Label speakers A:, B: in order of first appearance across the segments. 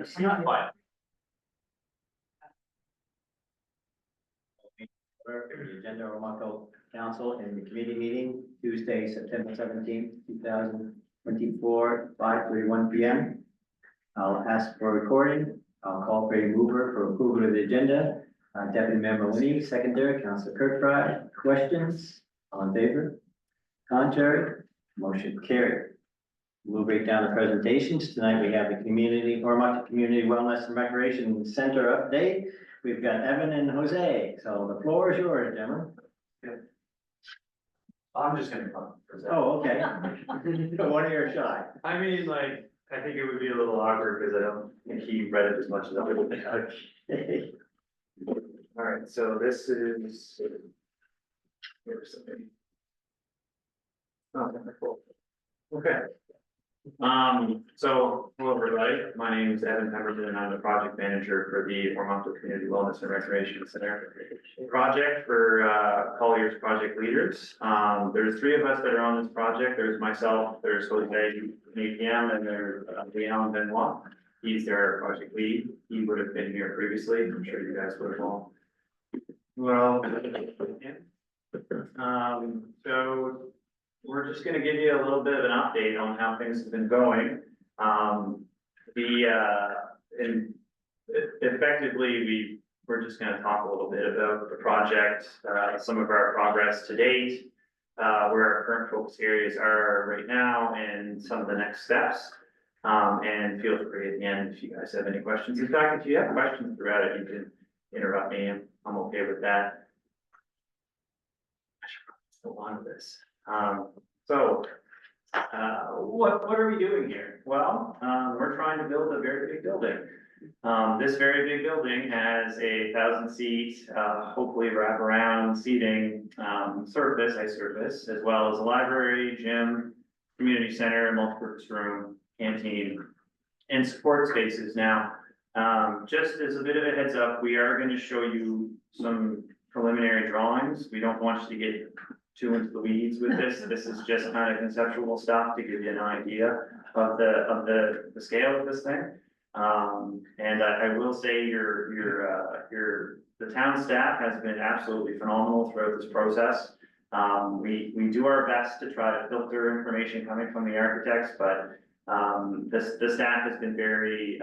A: It's not quiet. For the agenda, Oromocto Council in the committee meeting, Tuesday, September 17th, 2024, 5:31 p.m. I'll ask for recording. I'll call for a mover for approval of the agenda. Deputy Member Winnie, secondary, Councilor Kirkbride. Questions? All in favor? Contrary? Motion carried. We'll break down the presentations. Tonight we have the Oromocto Community Wellness and Recreation Center update. We've got Evan and Jose, so the floor is yours, gentlemen.
B: I'm just gonna come.
A: Oh, okay. One of your shy.
B: I mean, like, I think it would be a little awkward because I don't think he read it as much as I would.
A: Okay.
B: All right, so this is. Here's something. Oh, cool. Okay. So, hello everybody, my name is Evan Pemberton and I'm the project manager for the Oromocto Community Wellness and Recreation Center project for Collier's project leaders. There's three of us that are on this project. There's myself, there's Jose APM, and there's Leon Benoit. He's their project lead. He would have been here previously. I'm sure you guys would have all. Well, so we're just gonna give you a little bit of an update on how things have been going. Effectively, we're just gonna talk a little bit about the project, some of our progress to date, where our current focus areas are right now, and some of the next steps. And feel free at the end if you guys have any questions. In fact, if you have questions throughout it, you can interrupt me. I'm okay with that. I should probably still on to this. What are we doing here? Well, we're trying to build a very big building. This very big building has 1,000 seat, hopefully wraparound seating, surface, as well as a library, gym, community center, multi-purpose room, canteen, and support spaces. Now, just as a bit of a heads up, we are going to show you some preliminary drawings. We don't want you to get too into the weeds with this. This is just kind of conceptual stuff to give you an idea of the scale of this thing. And I will say the town staff has been absolutely phenomenal throughout this process. We do our best to try to filter information coming from the architects, but the staff has been very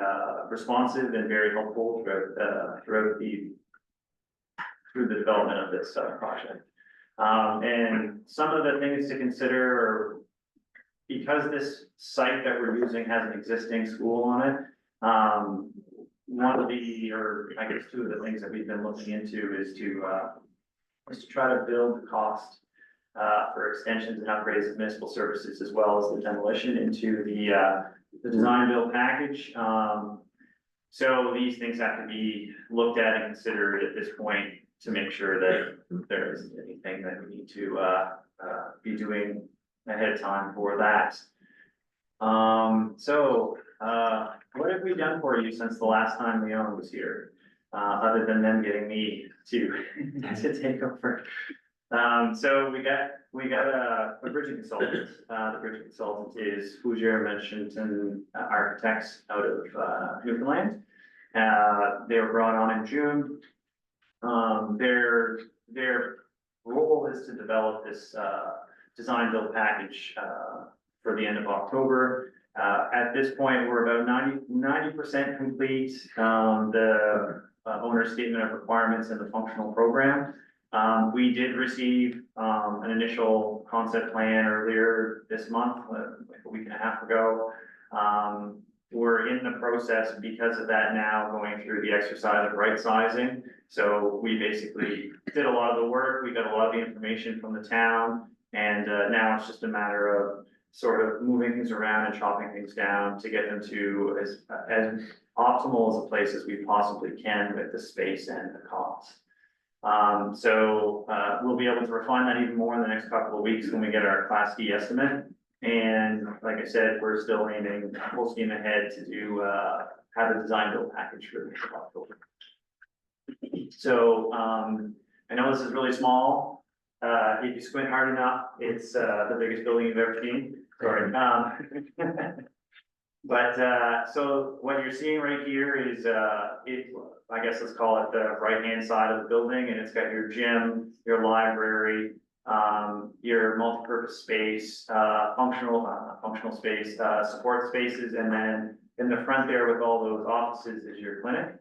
B: responsive and very helpful through the development of this project. And some of the things to consider are, because this site that we're using has an existing school on it, one of the, or I guess two of the things that we've been looking into is to try to build the cost for extensions and upgrades of municipal services, as well as the demolition, into the design build package. So these things have to be looked at and considered at this point to make sure that there isn't anything that we need to be doing ahead of time for that. What have we done for you since the last time Leon was here, other than them getting me to take over? So we got a bridging consultant. The bridging consultant is Hoosier Mentionton Architects out of Newfoundland. They were brought on in June. Their role is to develop this design build package for the end of October. At this point, we're about 90% complete. The owner's statement of requirements and the functional program. We did receive an initial concept plan earlier this month, like a week and a half ago. We're in the process, because of that, now going through the exercise of right sizing. So we basically did a lot of the work. We got a lot of the information from the town, and now it's just a matter of sort of moving things around and chopping things down to get them to as optimal as a place as we possibly can with the space and the cost. We'll be able to refine that even more in the next couple of weeks when we get our Class D estimate. And like I said, we're still aiming full steam ahead to do have a design build package for the October. So I know this is really small. If you squint hard enough, it's the biggest building you've ever seen. Sorry. But, so what you're seeing right here is, I guess let's call it the right-hand side of the building, and it's got your gym, your library, your multipurpose space, functional space, support spaces, and then in the front there with all those offices is your clinic.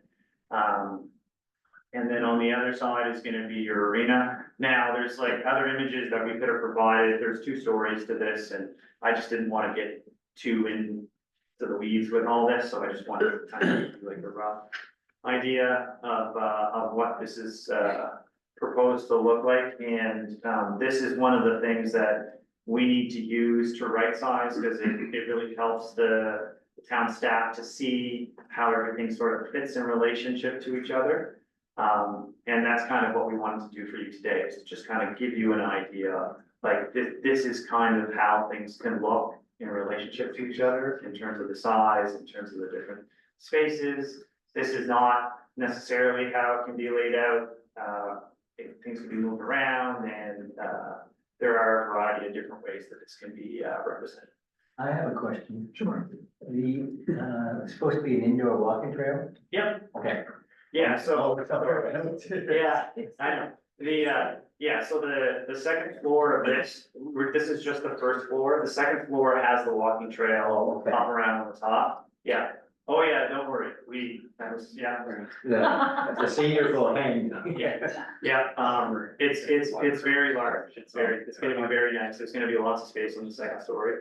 B: And then on the other side is gonna be your arena. Now, there's like other images that we could have provided. There's 2 stories to this, and I just didn't want to get too into the weeds with all this, so I just wanted to kind of give you like a rough idea of what this is, proposed to look like. And, this is one of the things that we need to use to right size, because it really helps the town staff to see how everything sort of fits in relationship to each other. And that's kind of what we wanted to do for you today, is to just kind of give you an idea, like this is kind of how things can look in relationship to each other, in terms of the size, in terms of the different spaces. This is not necessarily how it can be laid out. Things can be moved around, and, there are a variety of different ways that this can be, represented.
A: I have a question.
B: Sure.
A: It's supposed to be an indoor walking trail?
B: Yep,
A: Okay.
B: yeah, so.
A: Yeah.
B: Yeah, I know. So the second floor of this, this is just the first floor. The second floor has the walking trail
A: Okay.
B: up around on the top. Yeah. Oh, yeah, don't worry.
A: The seniors will hang.
B: It's very large. It's gonna be very nice. There's gonna be lots of space on the second story.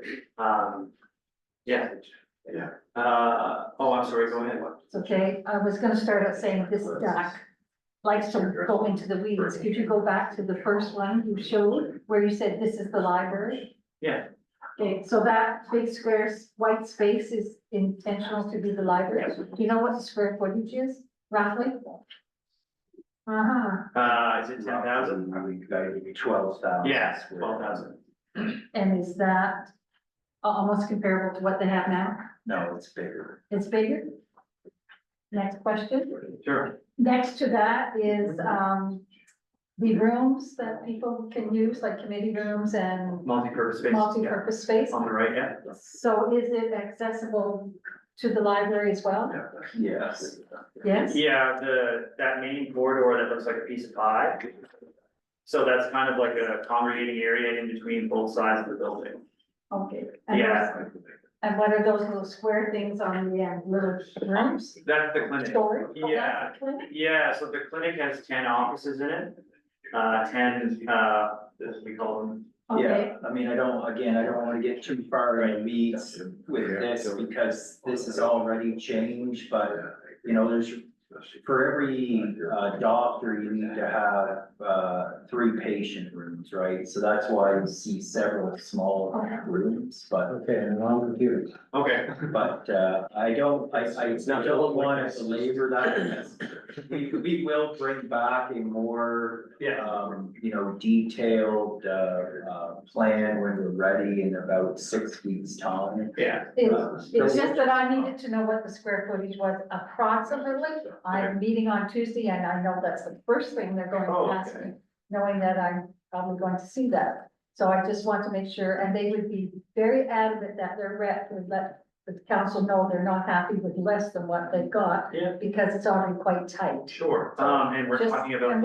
B: Yeah. I'm sorry, go ahead.
C: It's okay, I was gonna start out saying this duck likes to go into the weeds. Could you go back to the first one you showed, where you said this is the library?
B: Yeah.
C: Okay, so that big square white space is intentional to be the library. Do you know what the square footage is, roughly?
B: Is it 10,000?
A: I mean, that'd be 12,000.
B: Yeah, 12,000.
C: And is that almost comparable to what they have now?
A: No, it's bigger.
C: It's bigger? Next question.
B: Sure.
C: Next to that is, the rooms that people can use, like committee rooms and
B: Multi-purpose space.
C: multi-purpose space.
B: On the right, yeah.
C: So is it accessible to the library as well?
A: Yes.
C: Yes?
B: Yeah, that main corridor that looks like a piece of pie. So that's kind of like a congregating area in between both sides of the building.
C: Okay. And
B: Yeah.
C: And what are those little square things on the end, little rooms?
B: That's the clinic.
C: Storage? Oh, that's
B: Yeah.
C: the clinic?
B: Yeah, so the clinic has 10 offices in it. 10, as we call them.
C: Okay,
A: Yeah, I mean, I don't wanna get too far in the weeds with this, because this is already changed, but, you know, for every, doctor, you need to have, 3 patient rooms, right? So that's why we see several small rooms, but. Okay, and I'm confused.
B: Okay.
A: But, I don't want to belabor that, because we will bring back a more, you know, detailed, plan when we're ready in about 6 weeks' time.
B: Yeah.
C: it's just that I needed to know what the square footage was approximately. I'm meeting on Tuesday and I know that's the first thing they're going
B: Oh,
C: to ask
B: okay.
C: me, knowing that I'm probably going to see that. So I just want to make sure, and they would be very adamant that their rep would let the council know they're not happy with less than what they've got,
B: Yeah.
C: because it's already quite tight.
B: Sure, and we're
C: Just-
B: talking about.
C: And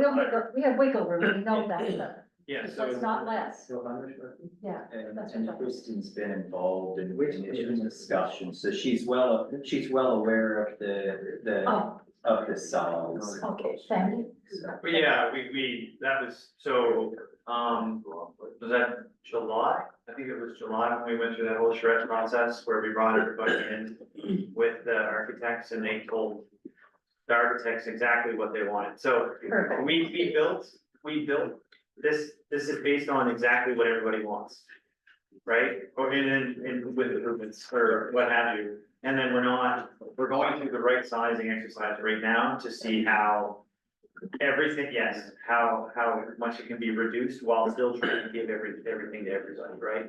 C: we have wiggle room, we know that, but
B: Yeah,
C: so it's not less, yeah.
A: And,
C: That's
A: and
C: what I-
A: Kristen's been involved in this discussion, so she's well aware of the,
C: Oh,
A: of the size.
C: okay, thank you.
B: But yeah, that was, so, was that July? I think it was July when we went through that whole shred process where we brought everybody in with the architects, and they told the architects exactly what they wanted. So
C: Perfect.
B: we built, this is based on exactly what everybody wants. Right? Or in with improvements or what have you. And then we're going through the right sizing exercise right now to see how everything, how much it can be reduced while still trying to give everything to everybody, right?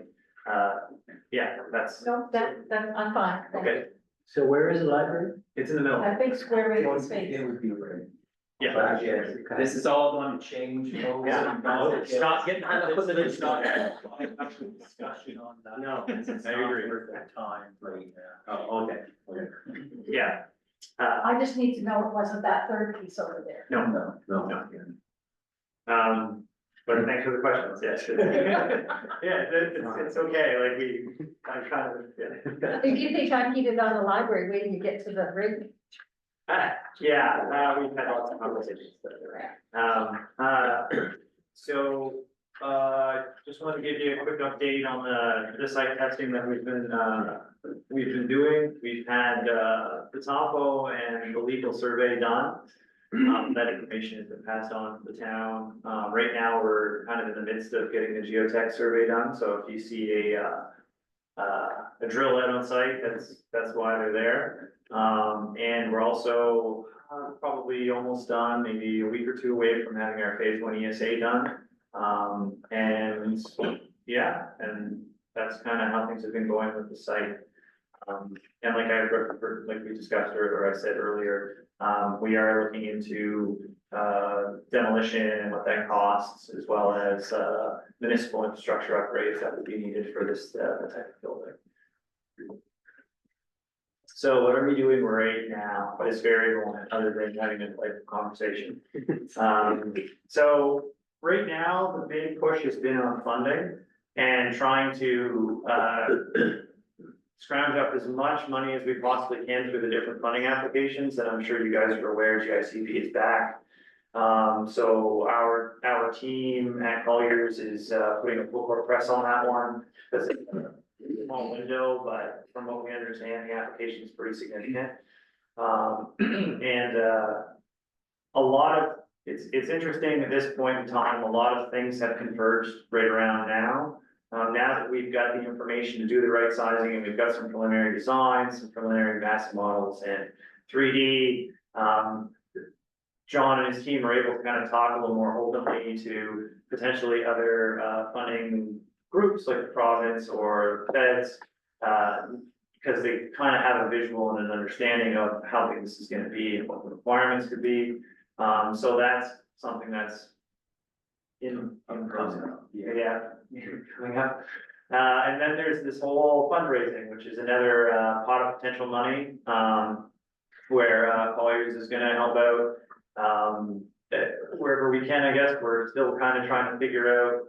B: That's,
C: No, I'm fine. Thank you.
B: okay,
A: So where is the library?
B: it's in the middle.
C: A big square meter space.
A: It would be right.
B: Yeah.
D: This is all going to change. folks.
B: Yeah.
D: It's not getting.
A: It's not discussion on that.
B: No,
A: It's
B: I agree.
A: not worth the time right now. Oh, okay, okay.
B: Yeah.
C: I just need to know it wasn't that third piece over there.
B: No,
A: No.
B: but thanks for the questions, yes. Yeah, it's okay, like I'm kind of, yeah.
C: If you think I keep it on the library, waiting to get to the rig.
B: Yeah, we've had lots of conversations. So, just want to give you a quick update on the site testing that we've been doing. We've had, the topo and the legal survey done. That information has been passed on to the town. Right now, we're kind of in the midst of getting the geotech survey done, so if you see a drill out on site, that's why they're there. And we're also probably almost done, maybe a week or two away from having our phase 1 ESA done. And yeah, and that's kind of how things have been going with the site. And like we discussed or I said earlier, we are looking into demolition and what that costs, as well as municipal infrastructure upgrades that would be needed for this type of building. So what are we doing right now? What is variable other than having a like conversation? So right now, the big push has been on funding and trying to scrounge up as much money as we possibly can through the different funding applications, and I'm sure you guys are aware GICP is back. So our team at Colliers is putting a full court press on that one. That's a small window, but from what we understand, the application is pretty significant. And a lot of, it's interesting at this point in time, a lot of things have converged right around now. Now that we've got the information to do the right sizing and we've got some preliminary designs, some preliminary mass models and 3D, John and his team are able to kind of talk a little more openly to potentially other funding groups like the province or feds, because they kind of have a visual and an understanding of how big this is going to be and what the requirements could be. So that's something that's in process. Yeah, coming up. And then there's this whole fundraising, which is another pot of potential money, where Colliers is gonna help out wherever we can, I guess. We're still kind of trying to figure out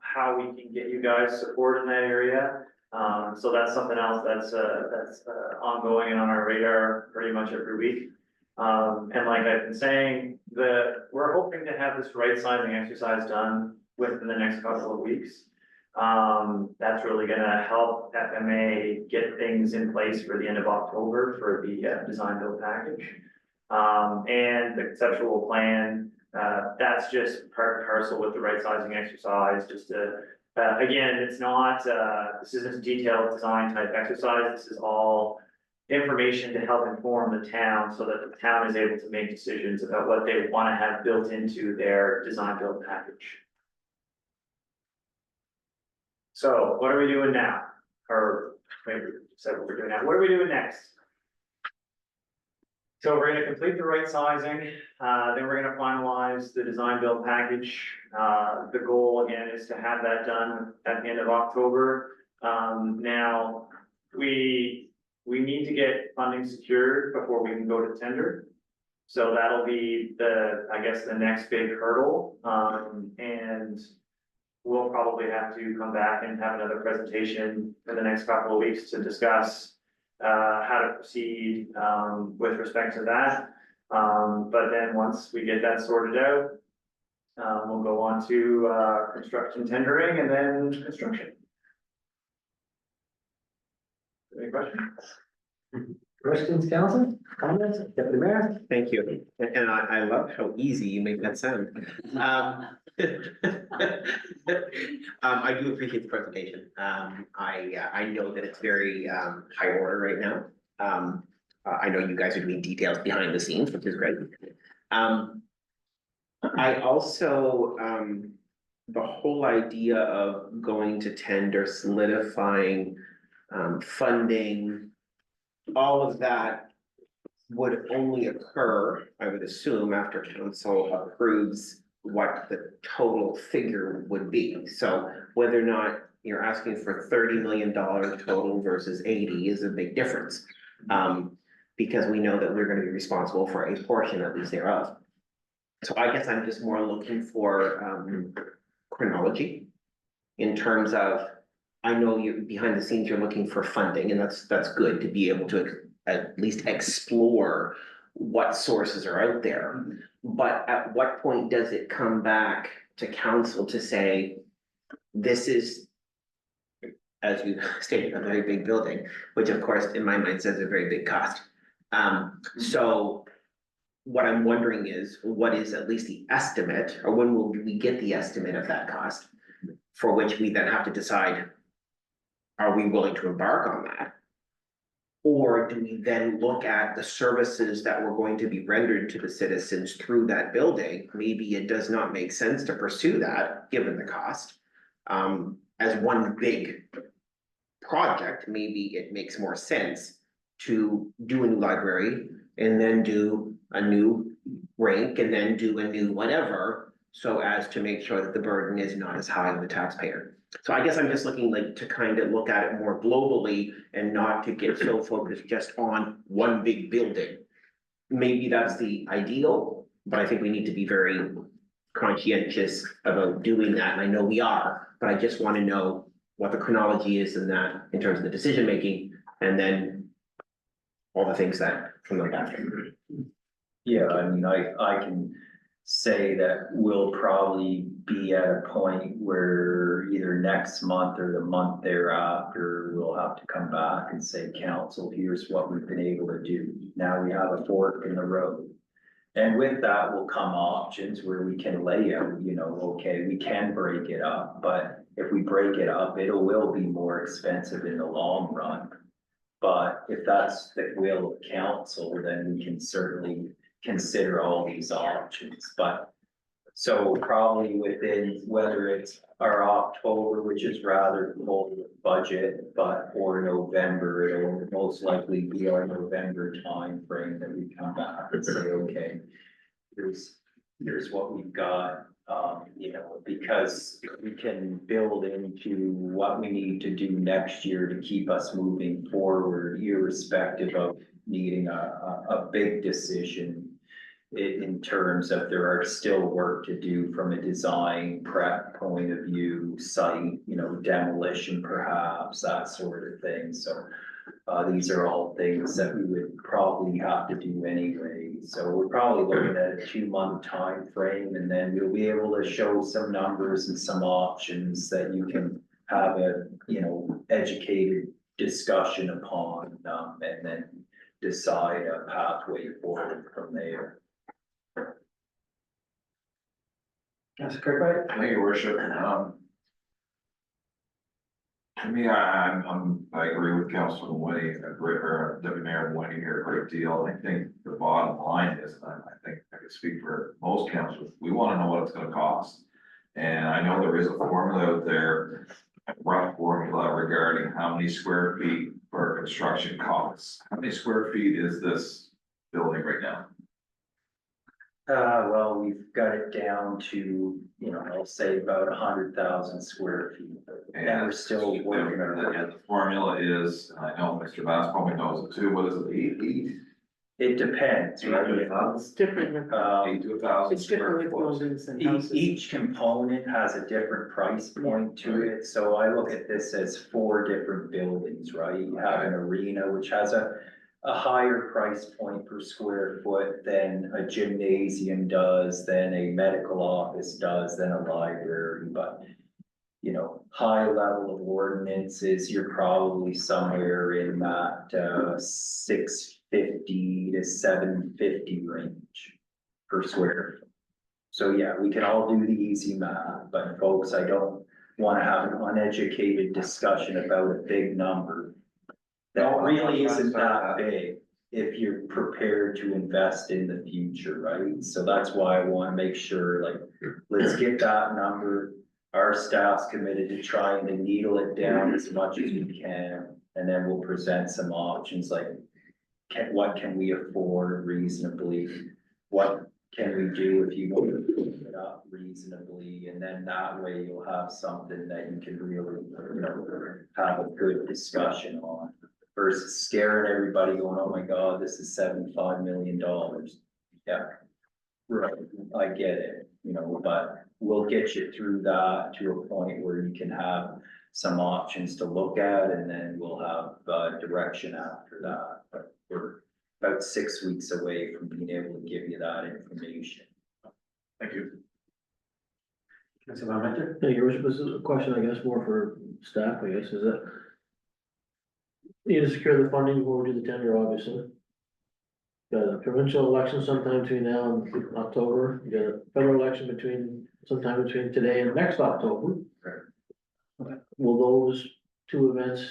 B: how we can get you guys support in that area. So that's something else that's ongoing and on our radar pretty much every week. And like I've been saying, we're hoping to have this right sizing exercise done within the next couple of weeks. That's really gonna help FMA get things in place for the end of October for the design build package. And the conceptual plan, that's just part and parcel with the right sizing exercise, just to, again, it's not, this isn't a detailed design type exercise, this is all information to help inform the town so that the town is able to make decisions about what they want to have built into their design build package. So what are we doing now? Or maybe we said what we're doing now. What are we doing next? So we're gonna complete the right sizing, then we're gonna finalize the design build package. The goal again is to have that done at the end of October. Now, we need to get funding secured before we can go to tender. So that'll be I guess, the next big hurdle. And we'll probably have to come back and have another presentation for the next couple of weeks to discuss how to proceed with respect to that. But then once we get that sorted out, we'll go on to construction tendering and then construction. Any questions?
A: Questions, council, comments, Deputy Mayor?
E: Thank you, and I love how easy you make that sound. I do appreciate the presentation. I know that it's very high order right now. I know you guys are doing details behind the scenes, which is great. I also, the whole idea of going to tender, solidifying funding, all of that would only occur, I would assume, after council approves what the total figure would be. So whether or not you're asking for $30 million total versus 80 is a big difference. Because we know that we're gonna be responsible for a portion at least thereof. So I guess I'm just more looking for chronology in terms of, I know you, behind the scenes, you're looking for funding, and that's good to be able to at least explore what sources are out there. But at what point does it come back to council to say, this is, as you stated, a very big building, which of course, in my mind, says a very big cost. So what I'm wondering is, what is at least the estimate, or when will we get the estimate of that cost? For which we then have to decide, are we willing to embark on that? Or do we then look at the services that were going to be rendered to the citizens through that building? Maybe it does not make sense to pursue that, given the cost. As one big project, maybe it makes more sense to do a new library and then do a new rink and then do a new whatever, so as to make sure that the burden is not as high on the taxpayer. So I guess I'm just looking like to kind of look at it more globally and not to get so focused just on one big building. Maybe that's the ideal, but I think we need to be very conscientious about doing that, and I know we are, but I just want to know what the chronology is in that, in terms of the decision making, and then all the things that come like after.
D: Yeah, I mean, I can say that we'll probably be at a point where either next month or the month thereafter, we'll have to come back and say, council, here's what we've been able to do. Now we have a fork in the road. And with that will come options where we can lay out, you know, okay, we can break it up, but if we break it up, it will be more expensive in the long run. But if that's the will of council, then we can certainly consider all these options, but so probably within, whether it's our October, which is rather full budget, but or November, it'll most likely be our November timeframe that we come back and say, okay, here's what we've got. You know, because we can build into what we need to do next year to keep us moving forward, irrespective of needing a big decision in terms of there are still work to do from a design prep point of view, site, you know, demolition perhaps, that sort of thing. So these are all things that we would probably have to do anyway. So we're probably looking at a 2-month time frame, and then we'll be able to show some numbers and some options that you can have a, you know, educated discussion upon, and then decide a pathway forward from there.
A: Councilor Kirkbride?
F: Thank you, worship. To me, I agree with Councilor Winnie, or Deputy Mayor Winnie here a great deal. I think the bottom line is, I think I could speak for most councils, we want to know what it's gonna cost. And I know there is a formula out there, a rough formula regarding how many square feet for construction costs. How many square feet is this building right now?
D: Well, we've got it down to, you know, I'll say about 100,000 square feet. And we're still working on
F: And
D: it.
F: the formula is, and I know Mr. Bass probably knows it too, what is it, eight
D: It depends, right?
G: It's different,
F: to 1,000
G: it's different
F: square
G: with
F: foot?
G: buildings and
D: Each,
G: houses.
D: each component has a different price point to it, so I look at this as 4 different buildings, right? You have an arena, which has a higher price point per square foot than a gymnasium does, than a medical office does, than a library, but you know, high level of ordinances, you're probably somewhere in that 650 to 750 range per square foot. So yeah, we can all do the easy math, but folks, I don't wanna have an uneducated discussion about a big number that
F: No, I'm
D: really
F: not
D: isn't
F: trying to
D: that
F: say
D: big if you're prepared to invest in the future, right? So that's why I wanna make sure, like, let's get that number. Our staff's committed to trying to needle it down as much as we can, and then we'll present some options like what can we afford reasonably? What can we do if you want to keep it up reasonably? And then that way you'll have something that you can really, have a good discussion on. Versus scaring everybody going, oh my God, this is $75 million. Yeah. Right, I get it, but we'll get you through that to a point where you can have some options to look at, and then we'll have direction after that. But we're about 6 weeks away from being able to give you that information.
B: Thank you.
A: Councilor Armento?
G: Yeah, your worship, this is a question, I guess, more for staff, I guess, is that you need to secure the funding before we do the tender, obviously. Got a provincial election sometime between now and October, you got a federal election sometime between today and next October. Will those two events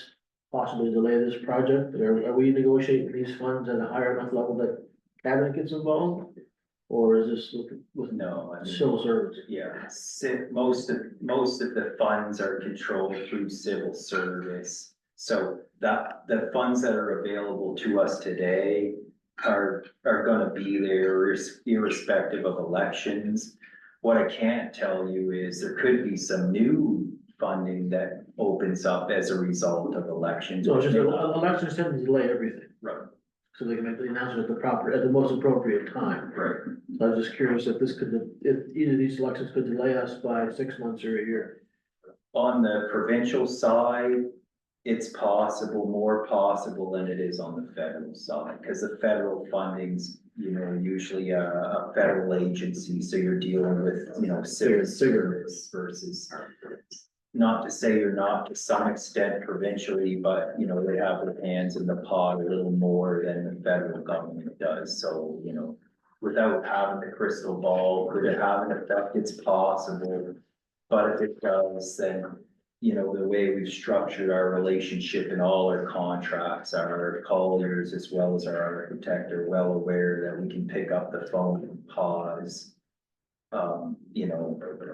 G: possibly delay this project? Are we negotiating these funds at a higher enough level that cabinet gets involved? Or is this with
D: No, I mean,
G: civil service?
D: yeah, most of the funds are controlled through civil service. So that, the funds that are available to us today are gonna be there irrespective of elections. What I can't tell you is there could be some new funding that opens up as a result of elections.
G: So it's just, elections tend to delay everything,
D: Right,
G: so they can make the announcement at the most appropriate time.
D: right.
G: So I was just curious if if either of these elections could delay us by 6 months or a year.
D: On the provincial side, it's possible, more possible than it is on the federal side, because the federal funding's, usually a federal agency, so you're dealing with, civil service versus. Not to say you're not to some extent provincially, but, they have their hands in the pot a little more than the federal government does, so, without having the crystal ball, could it have an effect? It's possible. But if it does, then, the way we've structured our relationship in all our contracts, our colliers as well as our architect are well aware that we can pick up the phone and pause.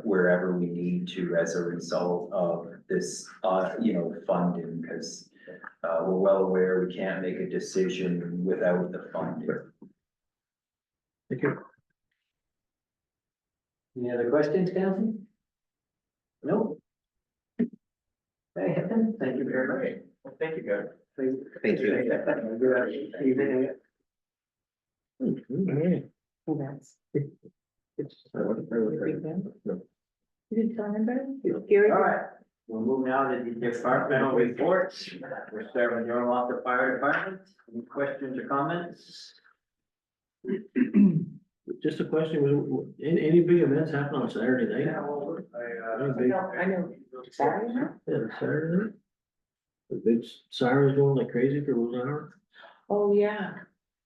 D: Wherever we need to as a result of this, funding, because we're well aware we can't make a decision without the funding.
G: Thank you.
A: Any other questions, council? No? Okay, thank you very much.
B: Well, thank you, guys.
E: Thank you.
A: Good evening.
C: You didn't tell anybody?
A: All
C: Gary?
A: right, we'll move now to the departmental reports. We'll start with the Oromocto Fire Department. Any questions or comments?
G: Just a question, any big events happen on Saturday night? Any big-
C: I know. Sorry, huh?
G: Yeah, Saturday night? The big sirens going like crazy for 1 hour?
C: Oh, yeah,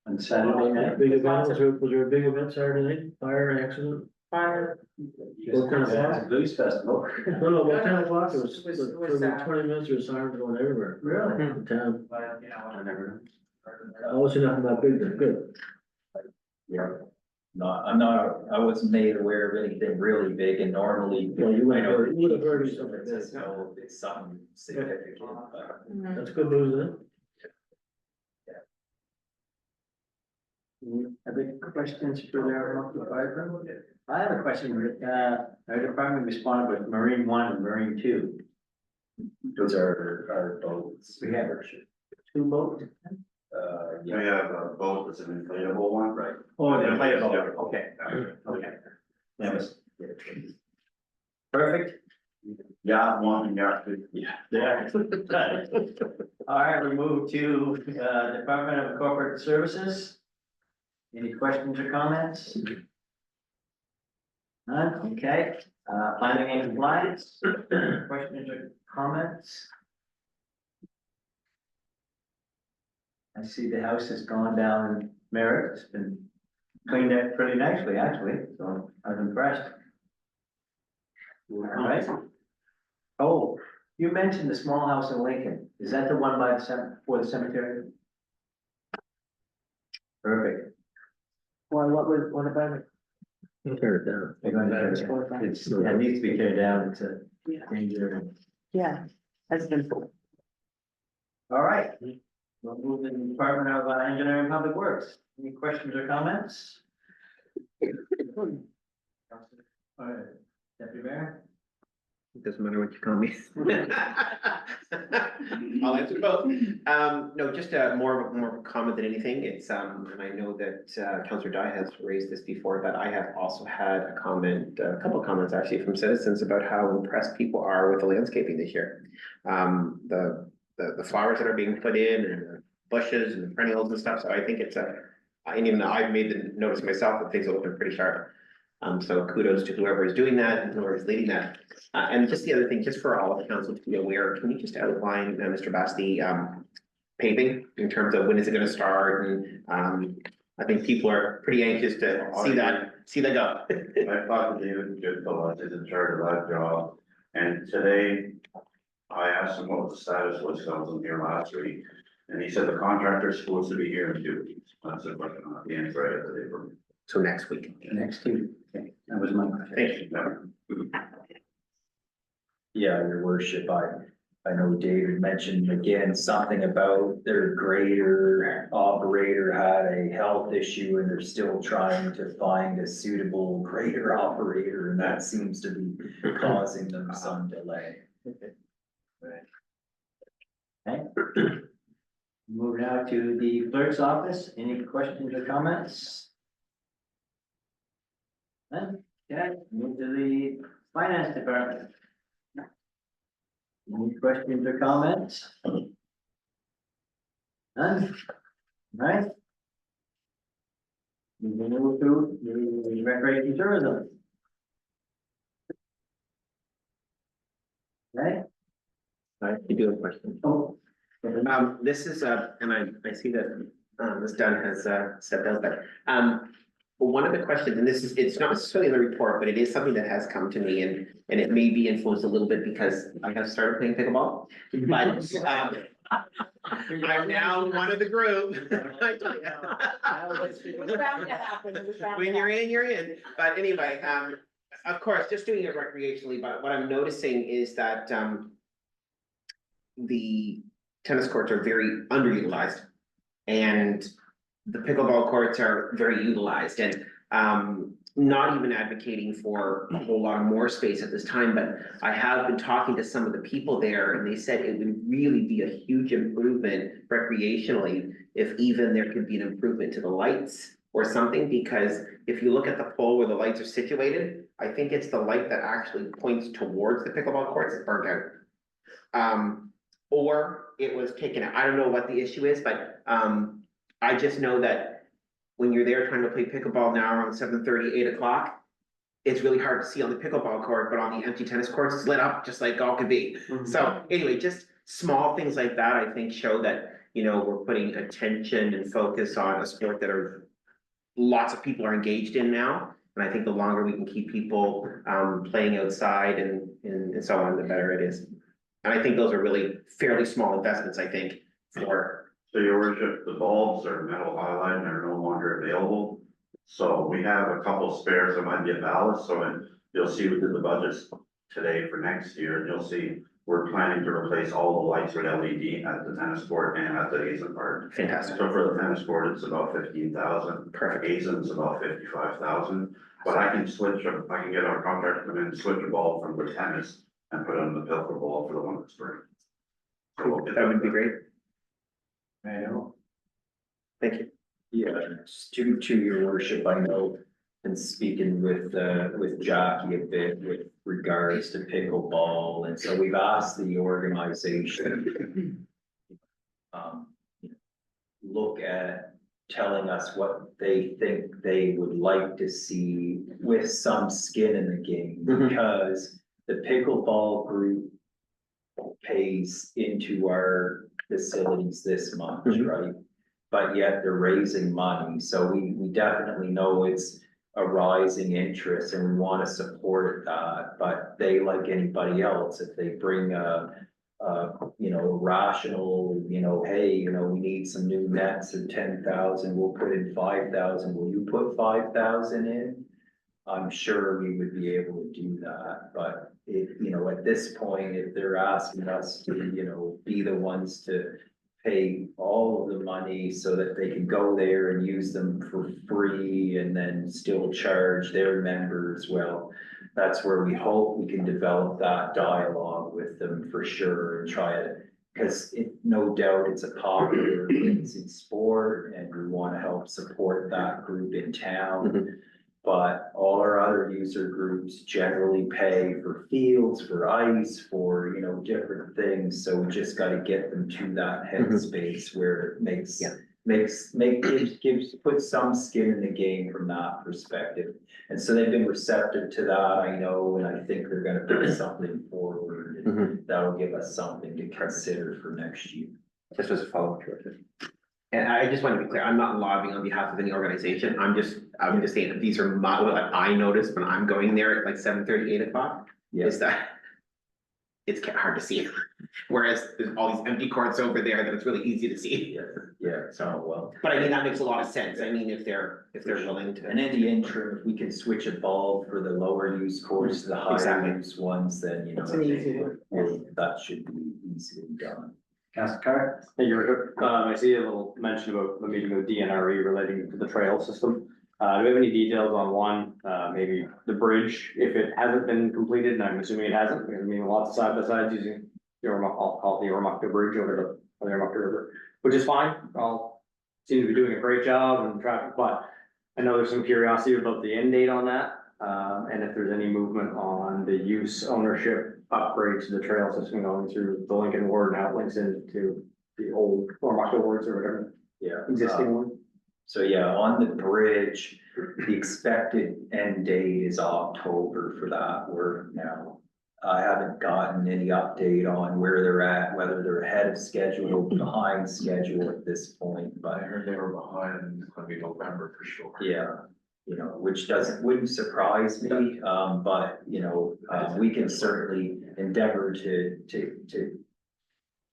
A: On Saturday night?
G: Big event, was there a big event Saturday night, fire accident?
C: fire.
G: What kind of
A: It's a blues festival.
G: No, about 10 o'clock, it was,
C: It was-
G: for
C: it was,
G: about 20 minutes, there was sirens going everywhere.
A: Really?
G: In town,
A: I never.
G: I wasn't nothing that big, they're good.
D: Yeah. I wasn't made aware of anything really big, and normally.
G: Well, you would
D: I know
G: have, you would have
D: the
G: heard
D: chief
G: something
D: lets us
G: big.
D: know if it's something significant, but.
G: That's good news, then.
A: Other questions for the Oromocto Fire Department? I have a question, our department responded with Marine One and Marine Two.
D: Those are our boats.
A: We have two boats?
F: We
D: Yeah,
F: have a boat that's an inflatable one.
D: right.
A: Oh, the inflatable, okay, okay. That was. Perfect.
F: Yeah, one, yeah.
A: Yeah. All right, we move to, Department of Corporate Services. Any questions or comments? None, okay, planning and compliance, questions or comments? I see the house has gone down Merritt, it's been cleaned up pretty nicely, actually, so I'm impressed. All right. Oh, you mentioned the small house in Lincoln, is that the one by the for the cemetery? Perfect.
C: Well, what about it?
G: Tear it down.
A: They're going to tear it down. It needs to be teared down, it's a danger.
C: Yeah, that's been.
A: All right, We'll move in the Department of Engineering and Public Works. Any questions or comments? All right, Deputy Mayor?
E: It doesn't matter what you call me. I'll answer both. No, just more of a comment than anything. It's, and I know that Councillor Dye has raised this before, but I have also had a couple of comments actually from citizens about how impressed people are with the landscaping this year. The flowers that are being put in and the bushes and the perennials and stuff, so I think it's and even though I've made the notice myself that things are looking pretty sharp. So kudos to whoever is doing that and whoever is leading that. And just the other thing, just for all of the council to be aware, can you just outline, Mr. Bass, the paving in terms of when is it gonna start? And I think people are pretty anxious to see that go.
H: I talked to David Goodfellow, is in charge of that job, and today I asked him what the status was, I was in here last week, and he said the contractor's supposed to be here in 2 weeks. That's the question, the answer I had today for me.
E: So next week.
A: Next two. Okay, that was my question.
E: Thank you.
D: Yeah, your worship, I know David mentioned again something about their grader operator had a health issue and they're still trying to find a suitable grader operator, and that seems to be causing them some delay.
A: Okay. Move now to the clerk's office. Any questions or comments? None? Okay, move to the finance department. Any questions or comments? None? Right? We will move to the recreation tourism. Okay?
E: You do have a question.
A: Oh.
E: This is, and I see that, Ms. Dunn has, stepped out there. One of the questions, and this is, it's not necessarily in the report, but it is something that has come to me and it may be influenced a little bit because I have started playing pickleball. But, I'm now one of the group. When you're in, you're in. But anyway, of course, just doing it recreationally, but what I'm noticing is that, the tennis courts are very underutilized and the pickleball courts are very utilized, and not even advocating for a whole lot more space at this time, but I have been talking to some of the people there and they said it would really be a huge improvement recreationally if even there could be an improvement to the lights or something, because if you look at the pole where the lights are situated, I think it's the light that actually points towards the pickleball courts is burnt out. Or it was taken out. I don't know what the issue is, but I just know that when you're there trying to play pickleball now around 7:30, 8 o'clock, it's really hard to see on the pickleball court, but on the empty tennis courts, it's lit up just like all could be. So anyway, just small things like that, I think show that, you know, we're putting attention and focus on a sport that lots of people are engaged in now. And I think the longer we can keep people playing outside and so on, the better it is. And I think those are really fairly small investments, I think, for.
H: So your worship, the bulbs are metal halide and are no longer available. So we have a couple spares that might be a ballast, so you'll see within the budgets today for next year, and you'll see we're planning to replace all the lights with LED at the tennis court and at the Hazen Park.
E: Fantastic.
H: So for the tennis court, it's about 15,000.
E: Perfect.
H: Hazen's about 55,000, but I can get our contractor to come in and switch a bulb from the tennis and put on the pickleball for the one that's spring. So we'll get
E: That would be great.
A: I know.
E: Thank you.
D: Yeah, to your worship, I know, and speaking with Jackie a bit with regards to pickleball, and so we've asked the organization. Look at telling us what they think they would like to see with some skin in the game, because the pickleball group pays into our facilities this month, right? But yet they're raising money, so we definitely know it's a rising interest and we wanna support that, but they, like anybody else, if they bring you know, rational, you know, hey, you know, we need some new nets at 10,000, we'll put in 5,000, will you put 5,000 in? I'm sure we would be able to do that, but if, you know, at this point, if they're asking us to, you know, be the ones to pay all of the money so that they can go there and use them for free and then still charge their members. Well, that's where we hope we can develop that dialogue with them for sure and try it. Cause no doubt it's a popular basic sport and we wanna help support that group in town. But all our other user groups generally pay for fields, for ice, for, you know, different things, so we just gotta get them to that headspace where it makes.
E: Yeah.
D: Puts some skin in the game from that perspective. And so they've been receptive to that, I know, and I think they're gonna put something forward. And that'll give us something to consider for next year.
E: Just as a follow-up to it. And I just want to be clear, I'm not lobbying on behalf of any organization, I'm just saying that these are my, what I noticed when I'm going there at like 7:30, 8 o'clock.
D: Yeah.
E: Is that it's hard to see, whereas there's all these empty courts over there that it's really easy to see.
D: Yeah, so well.
E: But I mean, that makes a lot of sense, I mean, if they're willing to.
D: And in the interim, if we can switch a bulb for the lower use course to the higher
E: Exactly.
D: use ones, then, you know.
C: It's an easy one.
D: That should be easily done.
A: Councilor Carr?
I: Thank you, Richard. I see a little mention about the meeting with DNRE relating to the trail system. Do we have any details on one, maybe the bridge, if it hasn't been completed, and I'm assuming it hasn't, because I mean, lots of side by sides using the I'll call it the Oromocto Bridge over the Oromocto River, which is fine, all seem to be doing a great job and traffic, but I know there's some curiosity about the end date on that, and if there's any movement on the use ownership upgrade to the trail system going through the Lincoln Ward and how it links into the old Oromocto wards or whatever,
D: Yeah.
I: existing one.
D: So yeah, on the bridge, the expected end date is October for that work now. I haven't gotten any update on where they're at, whether they're ahead of schedule or behind schedule at this point,
F: I
D: but
F: heard they were behind, it's gonna be November for sure.
D: yeah. You know, which wouldn't surprise me, but, you know, we can certainly endeavor to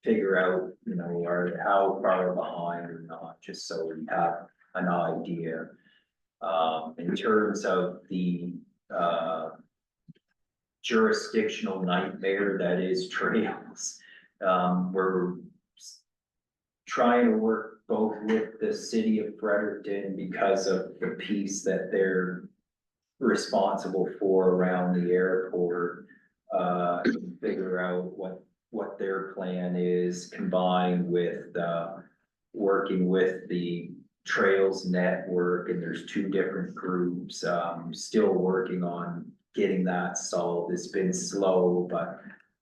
D: figure out, you know, how far behind or not, just so we have an idea. In terms of the, jurisdictional nightmare that is trails, we're trying to work both with the city of Fredericton because of the piece that they're responsible for around the airport. Figure out what their plan is combined with, working with the Trails Network, and there's two different groups, still working on getting that solved. It's been slow, but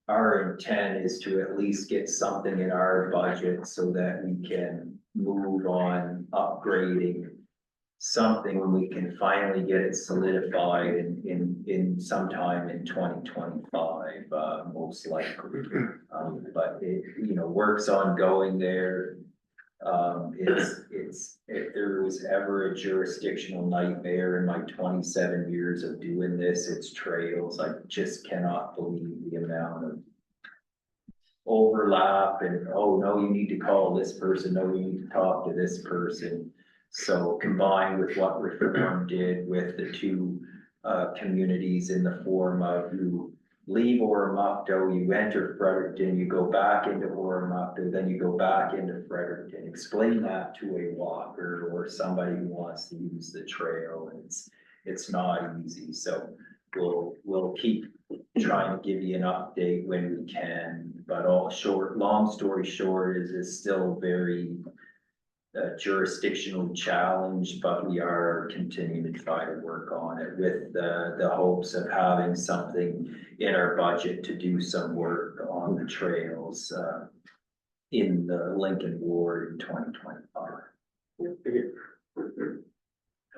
D: our intent is to at least get something in our budget so that we can move on upgrading something when we can finally get it solidified in sometime in 2025, most likely. But it, you know, work's ongoing there. If there was ever a jurisdictional nightmare in my 27 years of doing this, it's trails. I just cannot believe the amount of overlap and, oh, no, you need to call this person, no, you need to talk to this person. So combined with what Reform did with the two communities in the form of you leave Oromocto, you enter Fredericton, you go back into Oromocto, then you go back into Fredericton. Explain that to a walker or somebody who wants to use the trail, and it's not easy. So we'll keep trying to give you an update when we can, but long story short is it's still very jurisdictionally challenged, but we are continuing to try to work on it with the hopes of having something in our budget to do some work on the trails in the Lincoln Ward in 2025.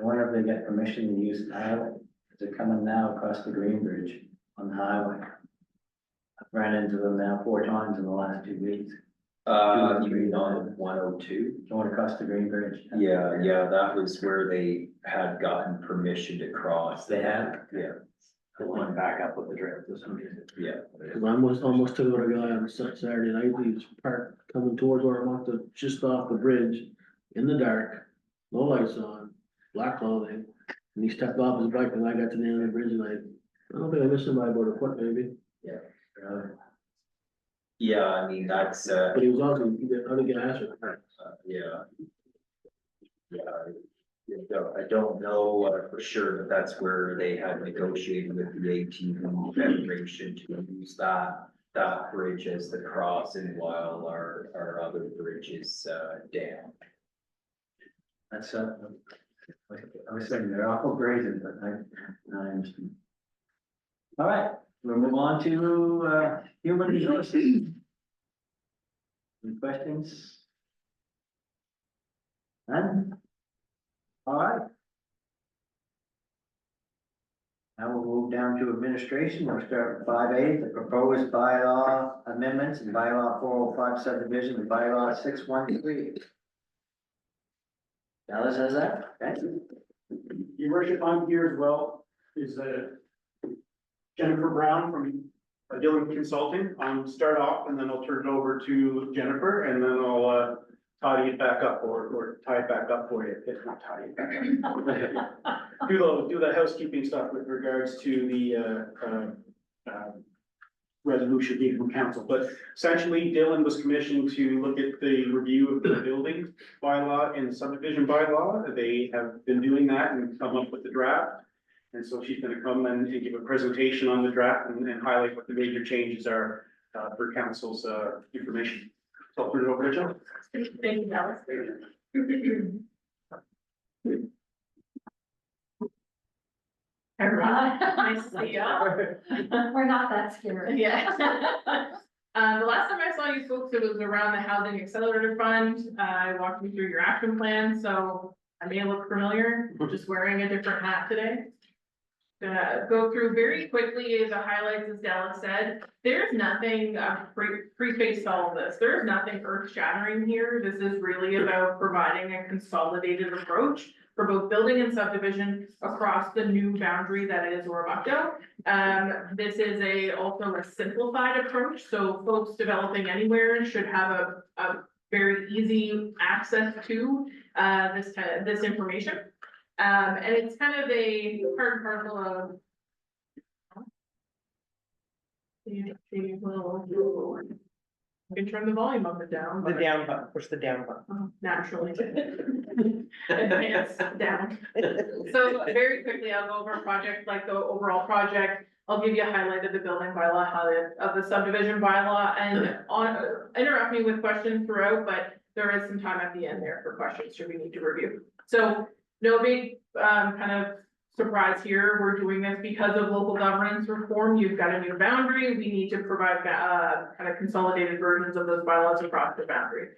A: I wonder if they get permission to use the highway, they're coming now across the Green Bridge on the highway. I've ran into them now 4 times in the last 2 weeks,
D: You mean on 102?
A: going across the Green Bridge.
D: Yeah, that was where they had gotten permission to cross.
A: They had?
D: Yeah,
I: I went back up with the trail system.
D: yeah.
G: Cause I almost took out a guy on Saturday night, he was parked coming towards where I want to, just off the bridge, in the dark, no lights on, black clothing. And he stepped off his bike and I got to the end of the bridge and I don't think I missed him by about a foot maybe.
A: Really?
D: Yeah, I mean, that's,
G: But he was also, how to get answered.
D: yeah. Yeah, I don't know for sure, but that's where they had negotiated with the ATV Federation to use that bridge as the crossing while our other bridge is, down.
A: That's, I was saying they're awful brazen, but I understand. All right, we'll move on to, human resources. Any questions? None? All right. Now we'll move down to administration. We'll start with 5A, the proposed bylaw amendments and bylaw 405 subdivision and bylaw 613. Dallas has that, okay?
J: Your worship, I'm here as well, is Jennifer Brown from Dillon Consulting. Start off and then I'll turn it over to Jennifer and then I'll tidy it back up or tie it back up for you, if not tidy it back up. Do the housekeeping stuff with regards to the resolution being from council, but essentially Dillon was commissioned to look at the review of the building bylaw and the subdivision bylaw. They have been doing that and come up with the draft. And so she's gonna come and give a presentation on the draft and highlight what the major changes are for council's information. So I'll turn it over to Jill.
K: Thank you, Alice. Everyone, nice to see you.
C: We're not that scary.
K: Yeah. The last time I saw you folks, it was around the Housing Accelerator Fund. I walked you through your action plan, so I may look familiar, just wearing a different hat today. Gonna go through very quickly the highlights, as Dallas said. There's nothing, preface all of this, there's nothing earth shattering here. This is really about providing a consolidated approach for both building and subdivision across the new boundary that is Oromocto. This is also a simplified approach, so folks developing anywhere should have a very easy access to this information. And it's kind of a part and parcel of. You can turn the volume up and down.
E: The down button, push the down button.
K: Naturally. Advance down. So very quickly, I'll go over a project, like the overall project. I'll give you a highlight of the building bylaw, of the subdivision bylaw, and interrupt me with questions throughout, but there is some time at the end there for questions should we need to review. So no big kind of surprise here. We're doing this because of local governance reform. You've got a new boundary. We need to provide kind of consolidated versions of those bylaws across the boundary.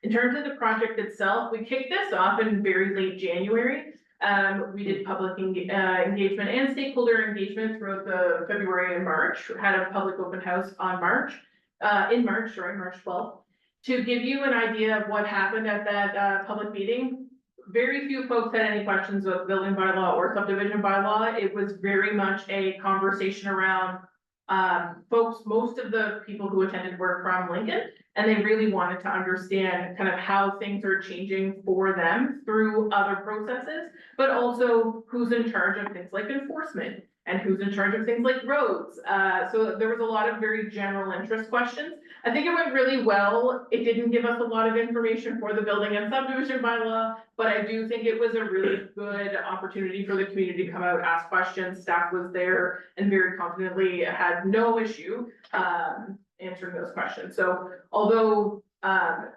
K: In terms of the project itself, we kicked this off in very late January. We did public engagement and stakeholder engagement throughout the February and March. Had a public open house on March 12th. To give you an idea of what happened at that public meeting, very few folks had any questions about building bylaw or subdivision bylaw. It was very much a conversation around folks, most of the people who attended were from Lincoln, and they really wanted to understand kind of how things are changing for them through other processes, but also who's in charge of things like enforcement and who's in charge of things like roads. So there was a lot of very general interest questions. I think it went really well. It didn't give us a lot of information for the building and subdivision bylaw, but I do think it was a really good opportunity for the community to come out, ask questions. Staff was there and very confidently had no issue answering those questions. So although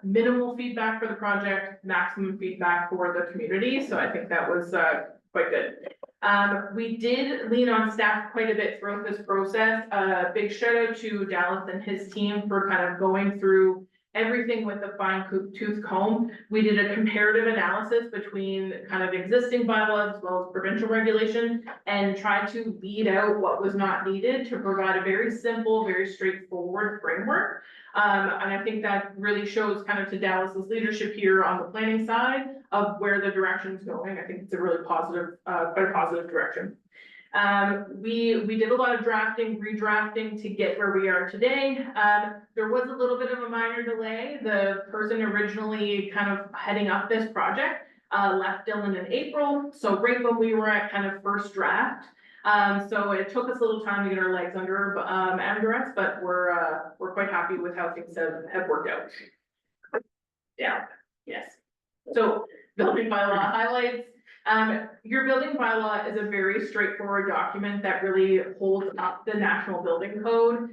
K: minimal feedback for the project, maximum feedback for the community. So I think that was quite good. We did lean on staff quite a bit throughout this process. Big shout out to Dallas and his team for kind of going through everything with a fine tooth comb. We did a comparative analysis between kind of existing bylaws as well as provincial regulation and tried to weed out what was not needed to provide a very simple, very straightforward framework. And I think that really shows kind of to Dallas's leadership here on the planning side of where the direction's going. I think it's a really positive, quite a positive direction. We did a lot of drafting, redrafting to get where we are today. There was a little bit of a minor delay. The person originally kind of heading up this project left Dillon in April. So right when we were at kind of first draft, So it took us a little time to get our legs under us, but we're quite happy with how things have worked out. Yeah, yes. So building bylaw highlights, your building bylaw is a very straightforward document that really holds up the national building code.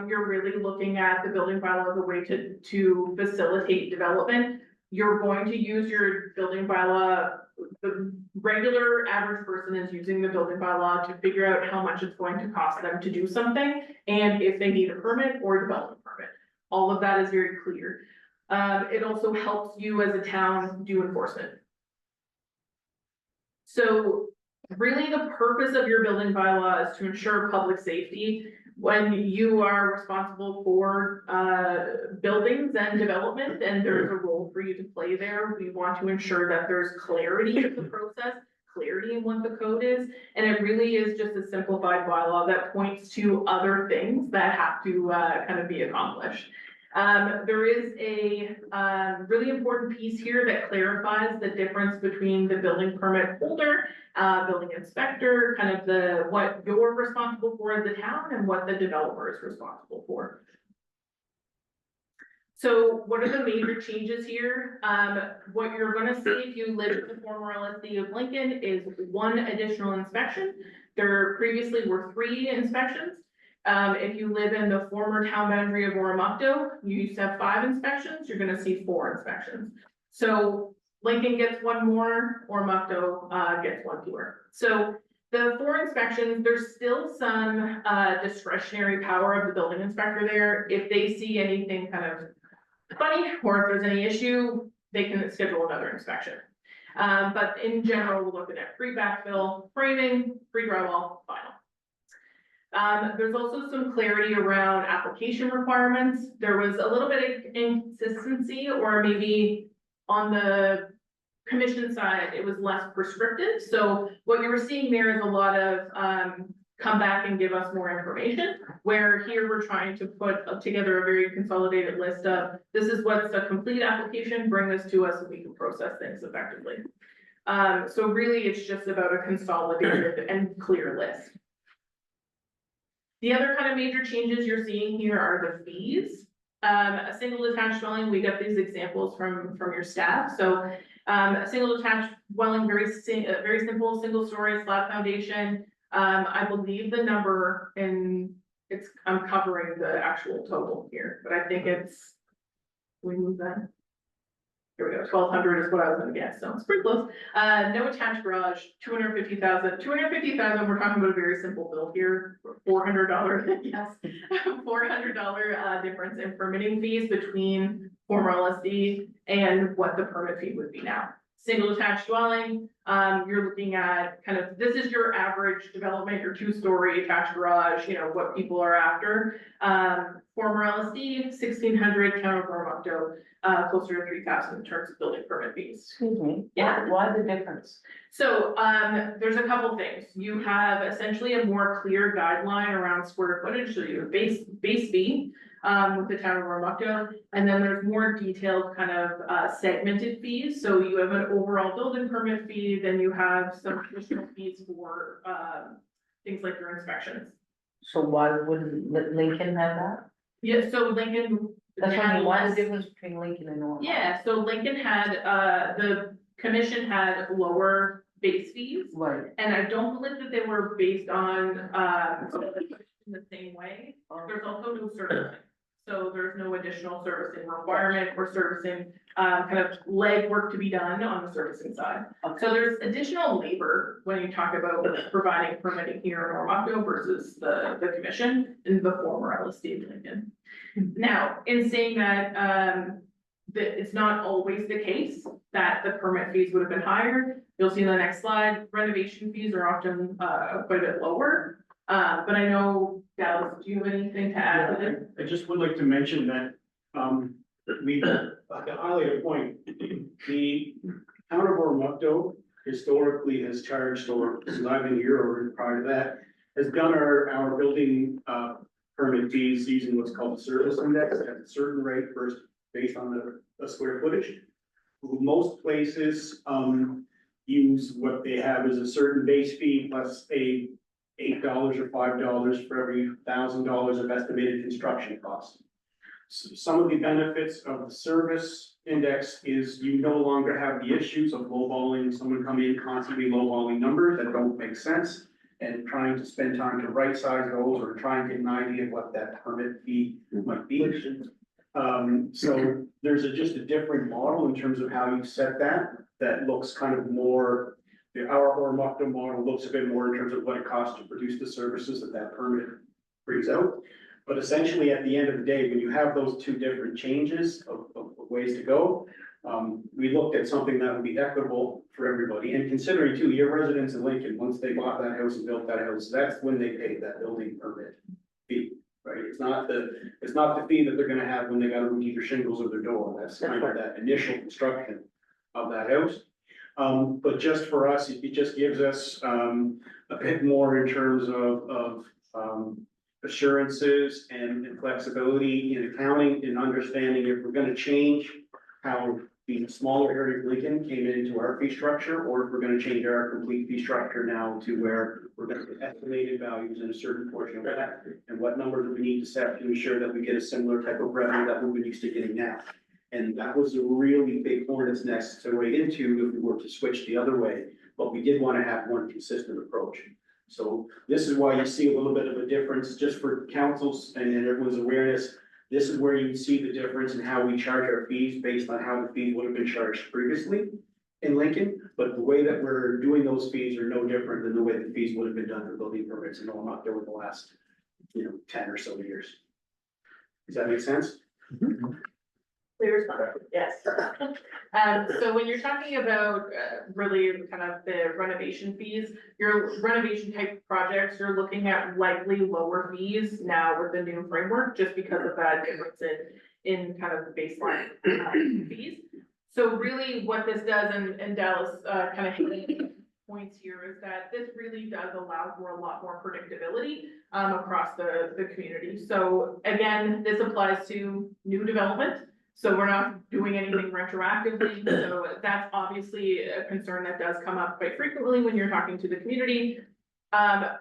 K: You're really looking at the building bylaw as a way to facilitate development. You're going to use your building bylaw, the regular average person is using the building bylaw to figure out how much it's going to cost them to do something, and if they need a permit or a development permit. All of that is very clear. It also helps you as a town do enforcement. So really the purpose of your building bylaw is to ensure public safety. When you are responsible for buildings and development, and there's a role for you to play there, we want to ensure that there's clarity in the process, clarity in what the code is, and it really is just a simplified bylaw that points to other things that have to kind of be accomplished. There is a really important piece here that clarifies the difference between the building permit holder, building inspector, kind of what you're responsible for as the town and what the developer is responsible for. So what are the major changes here? What you're gonna see if you live in the former LSD of Lincoln is one additional inspection. There previously were 3 inspections. If you live in the former town boundary of Oromocto, you used to have 5 inspections, you're gonna see 4 inspections. So Lincoln gets 1 more, Oromocto gets 1 fewer. So the 4 inspections, there's still some discretionary power of the building inspector there. If they see anything kind of funny, or if there's any issue, they can schedule another inspection. But in general, we're looking at free backfill, framing, free drywall, final. There's also some clarity around application requirements. There was a little bit of inconsistency, or maybe on the commission side, it was less prescriptive. So what you were seeing there is a lot of come back and give us more information, where here we're trying to put together a very consolidated list of, this is what's a complete application, bring this to us and we can process things effectively. So really it's just about a consolidated and clear list. The other kind of major changes you're seeing here are the fees. A single detached dwelling, we got these examples from your staff. So a single detached dwelling, very simple, single story slab foundation. I believe the number I'm covering the actual total here, but I think it's, can we move that? Here we go, 1,200 is what I was gonna guess, so it's pretty close. No attached garage, 250,000. 250,000, we're talking about a very simple bill here, $400, yes, $400 difference in permitting fees between former LSD and what the permit fee would be now. Single attached dwelling, you're looking at kind of, this is your average development, your 2-story attached garage, you know, what people are after. Former LSD, 1,600, town of Oromocto, closer to 3,000 in terms of building permit fees.
L: Excuse me.
K: Yeah.
L: Why the difference?
K: So, there's a couple things. You have essentially a more clear guideline around square footage, so you have base fee, with the town of Oromocto, and then there's more detailed kind of, segmented fees. So you have an overall building permit fee, then you have some additional fees for, things like your inspections.
L: So why wouldn't Lincoln have that?
K: Yeah, so Lincoln.
L: That's what I
K: had
L: mean, why the
K: less-
L: difference between Lincoln and Ormond?
K: Yeah, so Lincoln had, the commission had lower base fees.
L: Right.
K: And I don't believe that they were based on, in the same way. There's also no servicing. So there's no additional servicing requirement or servicing, kind of legwork to be done on the servicing side. So there's additional labor when you talk about providing permitting here in Oromocto versus the commission in the former LSD of Lincoln. Now, in saying that, that it's not always the case that the permit fees would have been higher. You'll see in the next slide, renovation fees are often, quite a bit lower. But I know, Dallas, do you have anything to add to this?
J: I just would like to mention that, to highlight a point, the town of Oromocto historically has charged, or since I've been here or prior to that, has done our building, permit fees using what's called the service index at a certain rate first, based on the square footage. Most places, use what they have as a certain base fee plus a $8 or $5 for every $1,000 of estimated construction cost. Some of the benefits of the service index is you no longer have the issues of lowballing, someone coming in constantly lowballing numbers that don't make sense, and trying to spend time to right size those or try and get an idea of what that permit fee might be. So there's just a different model in terms of how you set that looks kind of more, our Oromocto model looks a bit more in terms of what it costs to produce the services that permit brings out. But essentially, at the end of the day, when you have those two different changes of ways to go, we looked at something that would be equitable for everybody. And considering too, your residents in Lincoln, once they bought that house and built that house, that's when they paid that building permit fee, right? It's not the fee that they're gonna have when they gotta remove either shingles or their door. That's kind of that initial construction of that house. But just for us, it just gives us, a bit more in terms of assurances and flexibility in accounting and understanding if we're gonna change how the smaller area of Lincoln came into our fee structure, or if we're gonna change our complete fee structure now to where we're gonna get estimated values in a certain portion of that, and what numbers we need to set to ensure that we get a similar type of revenue that we've been used to getting now. And that was a really big hornet's nest to wade into if we were to switch the other way, but we did wanna have one consistent approach. So this is why you see a little bit of a difference, just for councils and everyone's awareness. This is where you see the difference in how we charge our fees based on how the fees would have been charged previously in Lincoln. But the way that we're doing those fees are no different than the way the fees would have been done for building permits in Oromocto over the last, 10 or so years. Does that make sense?
K: Clear response, yes. So when you're talking about, really kind of the renovation fees, your renovation type projects, you're looking at likely lower fees now with the new framework, just because of that difference in kind of the baseline fees. So really what this does, and Dallas, kind of hitting points here, is that this really does allow for a lot more predictability, across the community. So again, this applies to new development. So we're not doing anything retroactively, so that's obviously a concern that does come up quite frequently when you're talking to the community.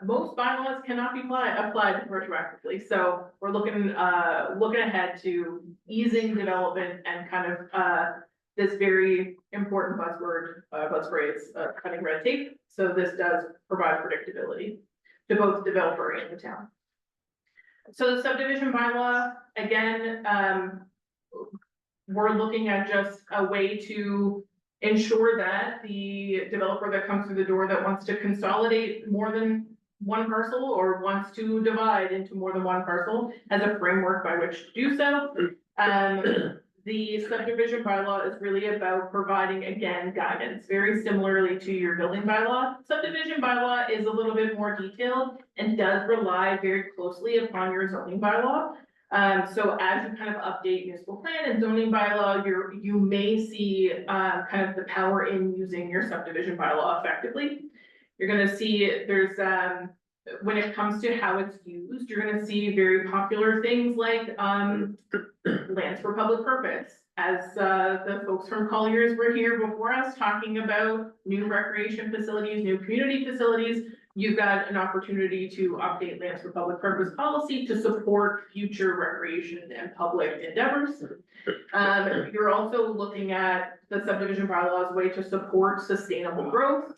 K: Most bylaws cannot be applied retroactively, so we're looking ahead to easing development and kind of, this very important buzz phrase, cutting red tape. So this does provide predictability to both the developer and the town. So the subdivision bylaw, again, we're looking at just a way to ensure that the developer that comes through the door that wants to consolidate more than one parcel or wants to divide into more than one parcel has a framework by which to do so. The subdivision bylaw is really about providing, again, guidance, very similarly to your building bylaw. Subdivision bylaw is a little bit more detailed and does rely very closely upon your zoning bylaw. So as you kind of update municipal plan and zoning bylaw, you may see, kind of the power in using your subdivision bylaw effectively. You're gonna see there's, when it comes to how it's used, you're gonna see very popular things like, lands for public purpose. As, the folks from Colliers were here before us talking about new recreation facilities, new community facilities, you've got an opportunity to update lands for public purpose policy to support future recreation and public endeavors. You're also looking at the subdivision bylaws way to support sustainable growth.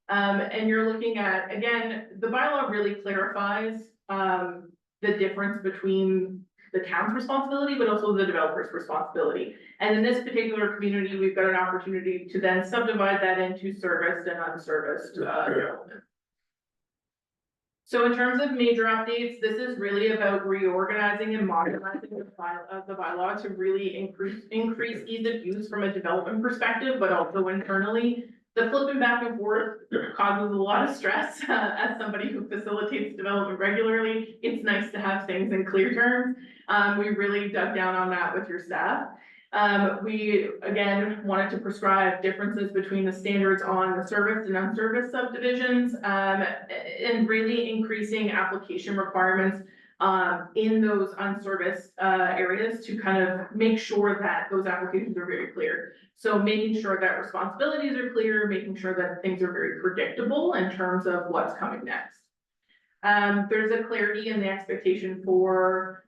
K: And you're looking at, again, the bylaw really clarifies, the difference between the town's responsibility, but also the developer's responsibility. And in this particular community, we've got an opportunity to then subdivide that into serviced and unserviced, development. So in terms of major updates, this is really about reorganizing and modernizing the bylaw to really increase ease of use from a development perspective, but also internally. The flipping back and forth causes a lot of stress. As somebody who facilitates development regularly, it's nice to have things in clear terms. We really dug down on that with your staff. We, again, wanted to prescribe differences between the standards on the serviced and unserviced subdivisions, and really increasing application requirements in those unserviced areas to kind of make sure that those applications are very clear. So making sure that responsibilities are clear, making sure that things are very predictable in terms of what's coming next. There's a clarity in the expectation for,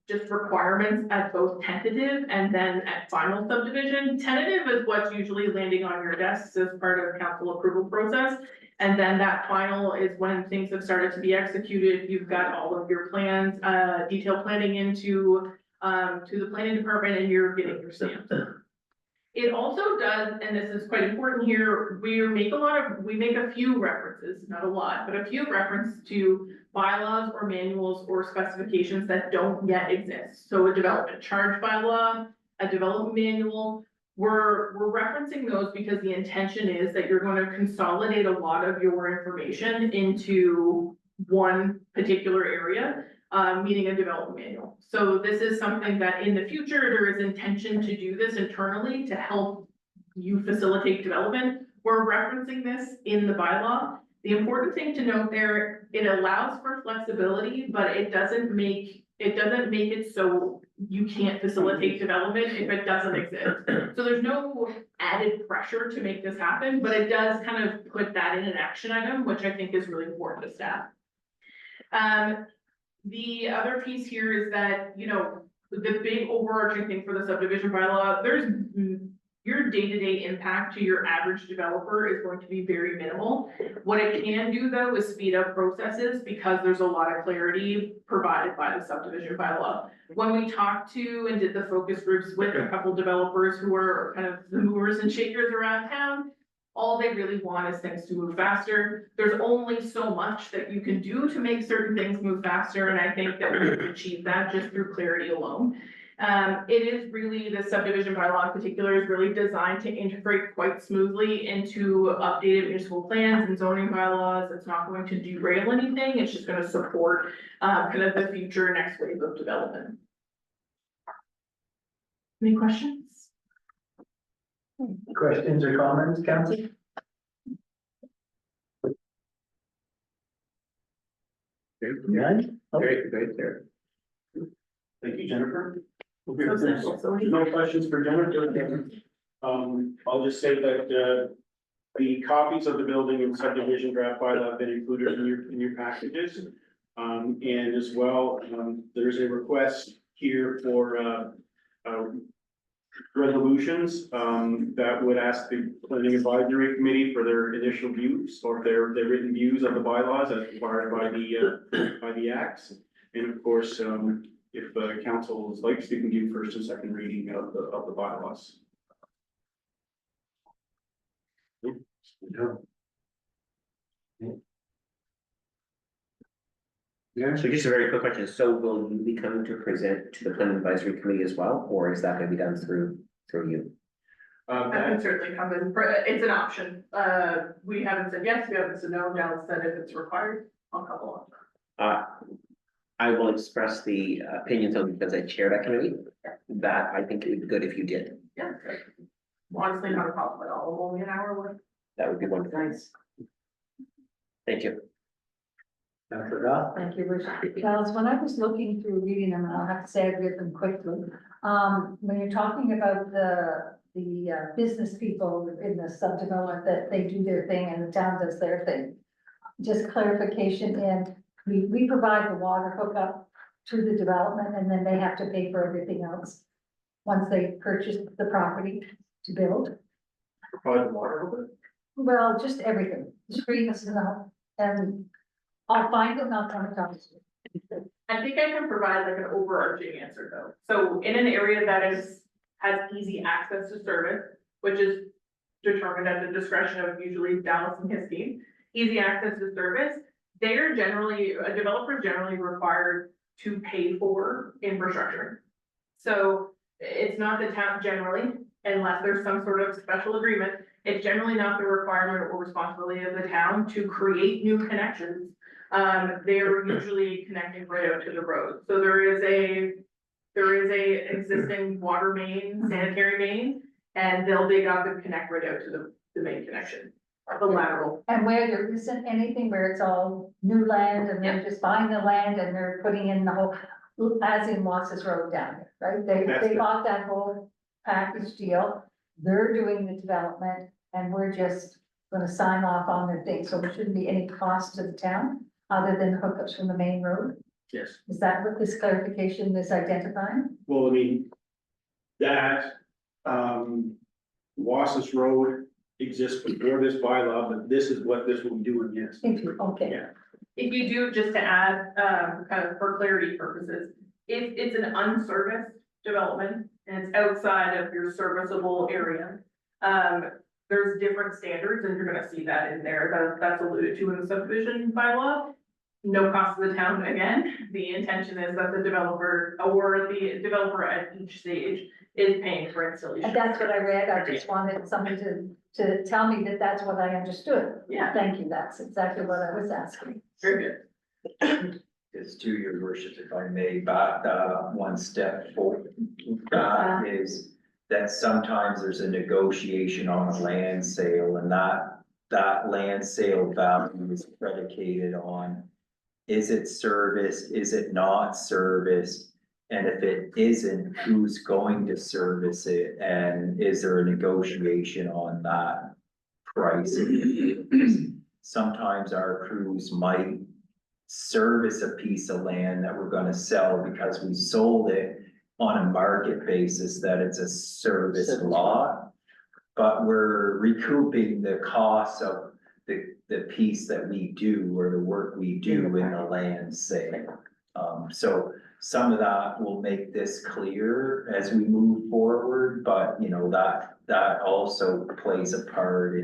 K: just requirements at both tentative and then at final subdivision. Tentative is what's usually landing on your desks as part of council approval process. And then that final is when things have started to be executed, you've got all of your plans, detailed planning into, to the planning department, and you're getting your stamp. It also does, and this is quite important here, we make a few references, not a lot, but a few references to bylaws or manuals or specifications that don't yet exist. So a development charge bylaw, a development manual, we're referencing those because the intention is that you're going to consolidate a lot of your information into one particular area, meaning a development manual. So this is something that in the future, there is intention to do this internally to help you facilitate development. We're referencing this in the bylaw. The important thing to note there, it allows for flexibility, but it doesn't make it so you can't facilitate development if it doesn't exist. So there's no added pressure to make this happen, but it does kind of put that in an action item, which I think is really important to staff. The other piece here is that, you know, the big overarching thing for the subdivision bylaw, there's your day-to-day impact to your average developer is going to be very minimal. What it can do though is speed up processes because there's a lot of clarity provided by the subdivision bylaw. When we talked to and did the focus groups with a couple developers who are kind of the movers and shakers around town, all they really want is things to move faster. There's only so much that you can do to make certain things move faster, and I think that we can achieve that just through clarity alone. It is really, the subdivision bylaw in particular is really designed to integrate quite smoothly into updated municipal plans and zoning bylaws. It's not going to derail anything, it's just gonna support kind of the future next wave of development. Any questions?
A: Questions or comments, council? None?
E: Great, there.
J: Thank you, Jennifer.
K: So simple, so easy.
J: No questions for Jennifer. I'll just say that, the copies of the building and subdivision draft bylaw have been included in your packages. And as well, there's a request here for, resolutions, that would ask the planning advisory committee for their initial views or their written views of the bylaws as required by the acts. And of course, if council likes, you can do first and second reading of the bylaws.
A: Yeah.
E: So just a very quick question, so will you be coming to present to the planning advisory committee as well, or is that gonna be done through you?
K: That can certainly come in, it's an option, we haven't said yes, we haven't said no, now it's said if it's required, I'll come along.
E: I will express the opinions only because I chair that committee, that I think it would be good if you did,
K: Yeah, honestly, not a problem at all, only an hour worth.
E: that would be wonderful.
K: Nice.
E: Thank you.
A: Councilor Dodd?
C: Thank you, Richard. Because when I was looking through reading them, and I'll have to say I've read them quickly, when you're talking about the business people in the subdevelopment, that they do their thing and the town does their thing. Just clarification, and we provide the water hookup to the development, and then they have to pay for everything else once they purchase the property to build.
J: Provide the water over it.
C: Well, just everything, streets and I'll find it and I'll come and talk to you.
K: I think I can provide like an overarching answer though. So in an area that has easy access to service, which is determined at the discretion of usually Dallas and his team, easy access to service, a developer is generally required to pay for infrastructure. So it's not the town generally, unless there's some sort of special agreement, it's generally not the requirement or responsibility of the town to create new connections. They're usually connecting right out to the road. So there is a existing water main, sanitary main, and they'll dig up and connect right out to the main connection, the lateral.
C: And where there isn't anything, where it's all new land and they're just buying the land and they're putting in the whole, as in Watts Road down there, right? They bought that whole package deal. They're doing the development and we're just gonna sign off on their thing, so there shouldn't be any cost to the town. other than hookups from the main road?
J: Yes.
C: Is that what this clarification is identifying?
J: Well, I mean, that, Wass's Road exists before this bylaw, but this is what this will be doing, yes.
C: If you, okay,
J: Yeah.
K: If you do, just to add, kind of for clarity purposes, if it's an unserviced development and it's outside of your serviceable area, there's different standards and you're gonna see that in there, that's alluded to in the subdivision bylaw. No cost to the town again, the intention is that the developer or the developer at each stage is paying for installation.
C: and that's what I read, I just wanted someone to tell me that that's what I understood.
K: Yeah.
C: Thank you, that's exactly what I was asking.
K: Very good.
D: Is to your worship, if I may, back one step forward. That is that sometimes there's a negotiation on a land sale and that land sale value is predicated on, is it serviced, is it not serviced? And if it isn't, who's going to service it? And is there a negotiation on that price? Sometimes our crews might service a piece of land that we're gonna sell because we sold it on a market basis that it's a service lot. But we're recouping the cost of the piece that we do or the work we do in the land sale. So some of that will make this clear as we move forward, but you know, that also plays a part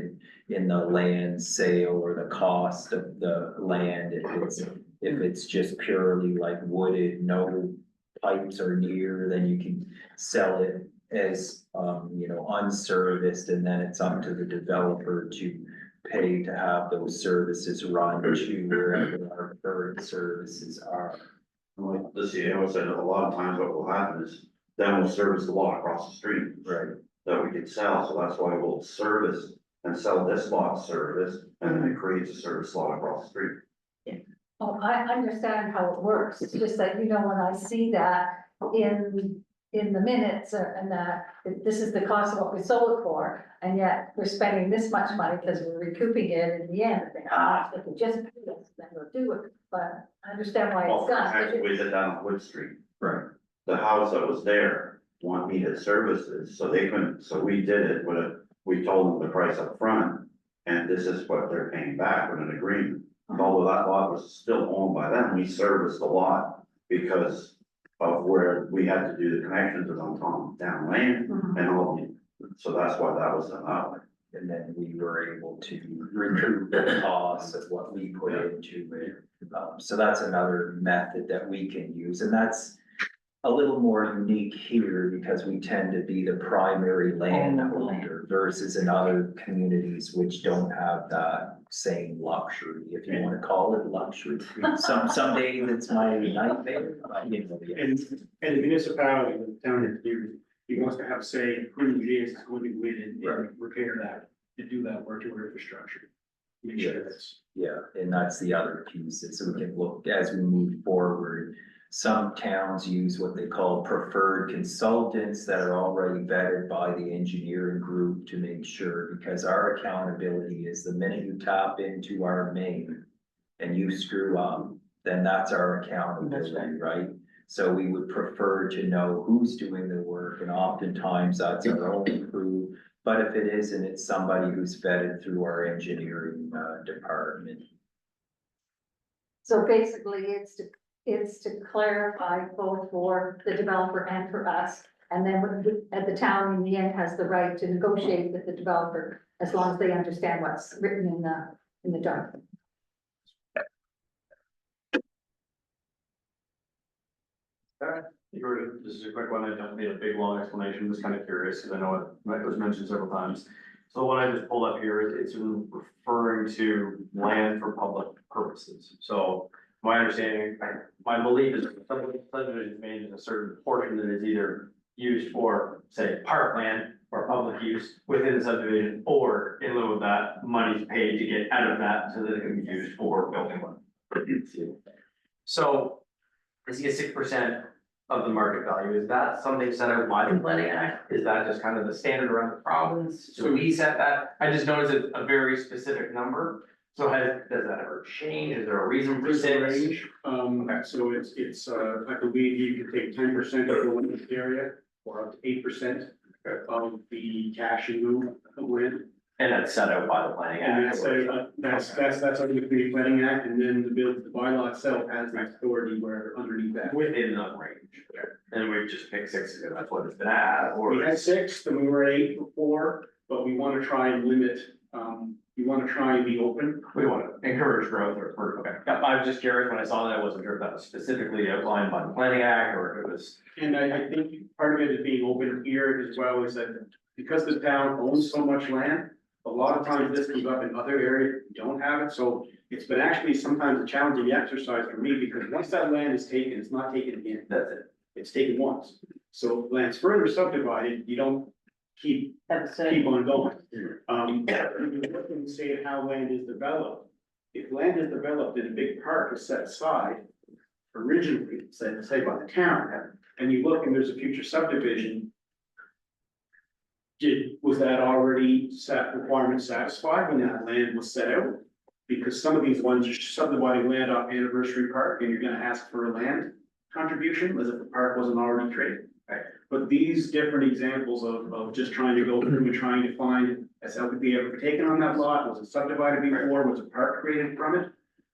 D: in the land sale or the cost of the land. If it's just purely like wooded, no pipes are near, then you can sell it as, you know, unserviced, and then it's up to the developer to pay to have those services run to wherever our current services are.
H: Like the CEO said, a lot of times what will happen is then we'll service the lot across the street.
D: Right.
H: That we can sell, so that's why we'll service and sell this lot service, and then it creates a service lot across the street.
C: Oh, I understand how it works, it's just that, you know, when I see that in the minutes and that this is the cost of what we sold it for, and yet we're spending this much money because we're recouping it in the end, I think, if it just pay us, then we'll do it, but I understand why
H: Well,
C: it's
H: for
C: done.
H: example, we did down on Wood Street,
D: Right.
H: the house that was there needed services, so they couldn't, so we did it we told them the price up front, and this is what they're paying back with an agreement. Although that lot was still owned by them, we serviced the lot because of where we had to do the connections on down lane
C: Mhm.
H: and all, so that's why that was done that way.
D: And then we were able to recoup the costs of what we put into it. So that's another method that we can use, and that's a little more unique here because we tend to be the primary landholder versus in other communities which don't have that same luxury, if you wanna call it luxury. Some days it's my nightmare, but you know, yeah.
J: And the municipality, the town engineer, he wants to have say who it is going to go in and repair that, to do that work to our infrastructure. Make sure that's.
D: Yeah, and that's the other piece, is we can look as we move forward. Some towns use what they call preferred consultants that are already vetted by the engineering group to make sure, because our accountability is the minute you tap into our main and you screw up, then that's our accountability, right? So we would prefer to know who's doing the work, and oftentimes that's our own crew. But if it isn't, it's somebody who's vetted through our engineering department.
C: So basically, it's to clarify both for the developer and for us. And then at the town in the end has the right to negotiate with the developer as long as they understand what's written in the document.
I: This is a quick one, I don't need a big long explanation, just kind of curious, because I know it was mentioned several times. So what I just pulled up here is it's referring to land for public purposes. So my understanding, my belief is that subdivision is made in a certain portion that is either used for, say, parkland or public use within the subdivision, or in lieu of that, money's paid to get out of that so that it can be used for building one. So I see a 6% of the market value. Is that something set out by the planning act? Is that just kind of the standard around the province? So we set that? I just noticed it's a very specific number. So does that ever change? Is there a reason for
J: There's a
I: 6?
J: range, so it's, I believe you can take 10% of the limit area or up to 8% of the cash in lieu of land.
I: And that's set out by the planning
J: And
I: act.
J: that's under the Community Planning Act, and then the bylaw itself has the authority where underneath that.
I: Within the range. And we've just picked 6 because that's what it's been at, or.
J: We had 6, then we were at 8 before, but we wanna try and limit, we wanna try and be open.
I: We want to encourage growth or, okay. Yeah, I was just curious when I saw that, I wasn't sure if that was specifically outlined by the planning act or if it was.
J: And I think part of it is being open here as well, is that because the town owns so much land, a lot of times this comes up in other areas that don't have it, so it's been actually sometimes a challenging exercise for me, because once that land is taken, it's not taken again.
I: That's it.
J: It's taken once. So if land's further subdivided, you don't keep on going. You look and say how land is developed. If land is developed in a big park is set aside, originally, say by the town, and you look and there's a future subdivision. Was that already requirement satisfied when that land was set out? Because some of these ones are subdividing land off Anniversary Park, and you're gonna ask for a land contribution, as if the park wasn't already traded. Right. But these different examples of just trying to go through and trying to find, has LPP ever taken on that lot, was it subdivided before, was a park created from it?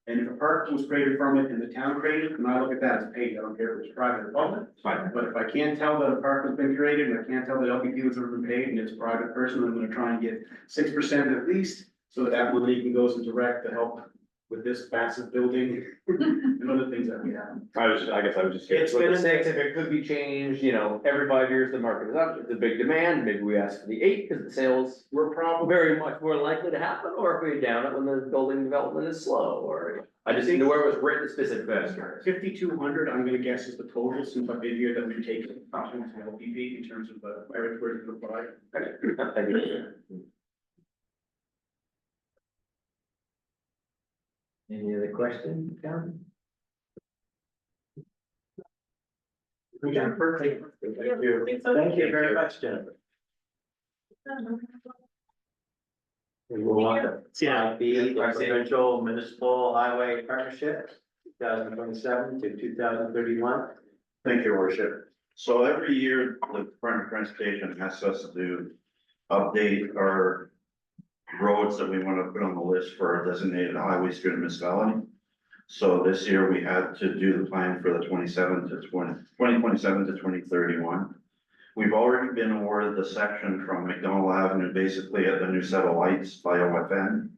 J: And if a park was created from it and the town created, and I look at that as paid, I don't care if it's private or public.
I: Fine.
J: But if I can't tell that a park has been created, and I can't tell that LPP has ever been paid, and it's a private person, I'm gonna try and get 6% at least, so that money can go as direct to help with this massive building and other things that we have.
I: I guess I was just curious.
J: It's been
I: With the
J: a-
I: 6, if it could be changed, every 5 years the market is up, it's a big demand, maybe we ask for the 8 because the sales
J: We're probably,
I: very much more likely to happen, or if we down it when the building development is slow, or. I just didn't know where it was written specifically, I was curious.
J: 5,200, I'm gonna guess is the total since I've been here that we've taken from LPP in terms of where it's applied.
I: Thank you.
A: Any other questions, Karen?
J: Jennifer,
A: Thank you. Thank you very much, Jennifer. We will on to slide B, Residential Municipal Highway Partnership, 2027 to 2031.
H: Thank you, Your Worship. So every year, the Department of Transportation asks us to update our roads that we want to put on the list for our designated highways through the municipality. So this year we had to do the plan for the 2027 to 2031. We've already been awarded the section from McDonald Avenue, basically at the new set of lights by OFN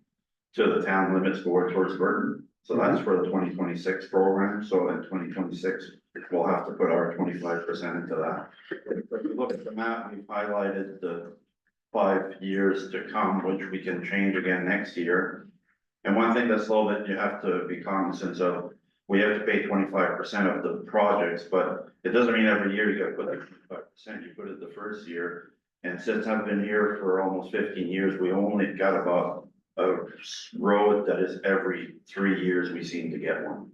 H: to the town limits going towards Burton. So that's for the 2026 program. So in 2026, we'll have to put our 25% into that. If you look at the map, we've highlighted the 5 years to come, which we can change again next year. And one thing that's a little bit you have to be cognizant of, we have to pay 25% of the projects, but it doesn't mean every year you gotta put the 25%, you put it the first year. And since I've been here for almost 15 years, we only got about a road that is every 3 years we seem to get one.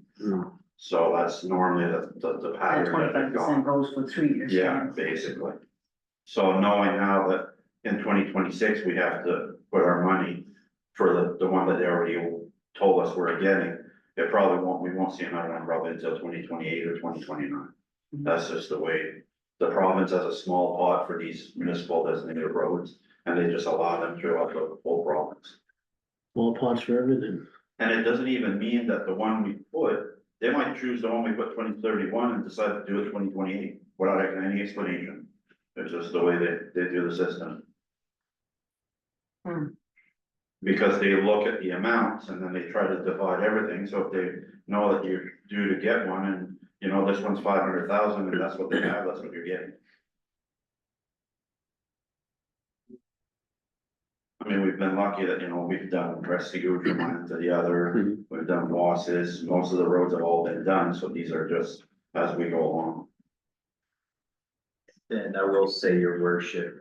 H: So that's normally the pattern. that we've gone.
L: goes for 3 years.
H: Yeah, basically. So knowing now that in 2026, we have to put our money for the one that they already told us we're getting, we won't see another one probably until 2028 or 2029. That's just the way, the province has a small pot for these municipal designated roads, and they just allow them throughout the whole province.
G: Small pots for everything.
H: And it doesn't even mean that the one we put, they might choose to only put 2031 and decide to do it 2028 without any explanation. It's just the way they do the system. Because they look at the amounts and then they try to divide everything, so if they know that you're due to get one and, this one's 500,000 and that's what they have, that's what you're getting. I mean, we've been lucky that, we've done Restigoo from one to the other, we've done losses, most of the roads have all been done, so these are just as we go along.
D: And I will say, Your Worship,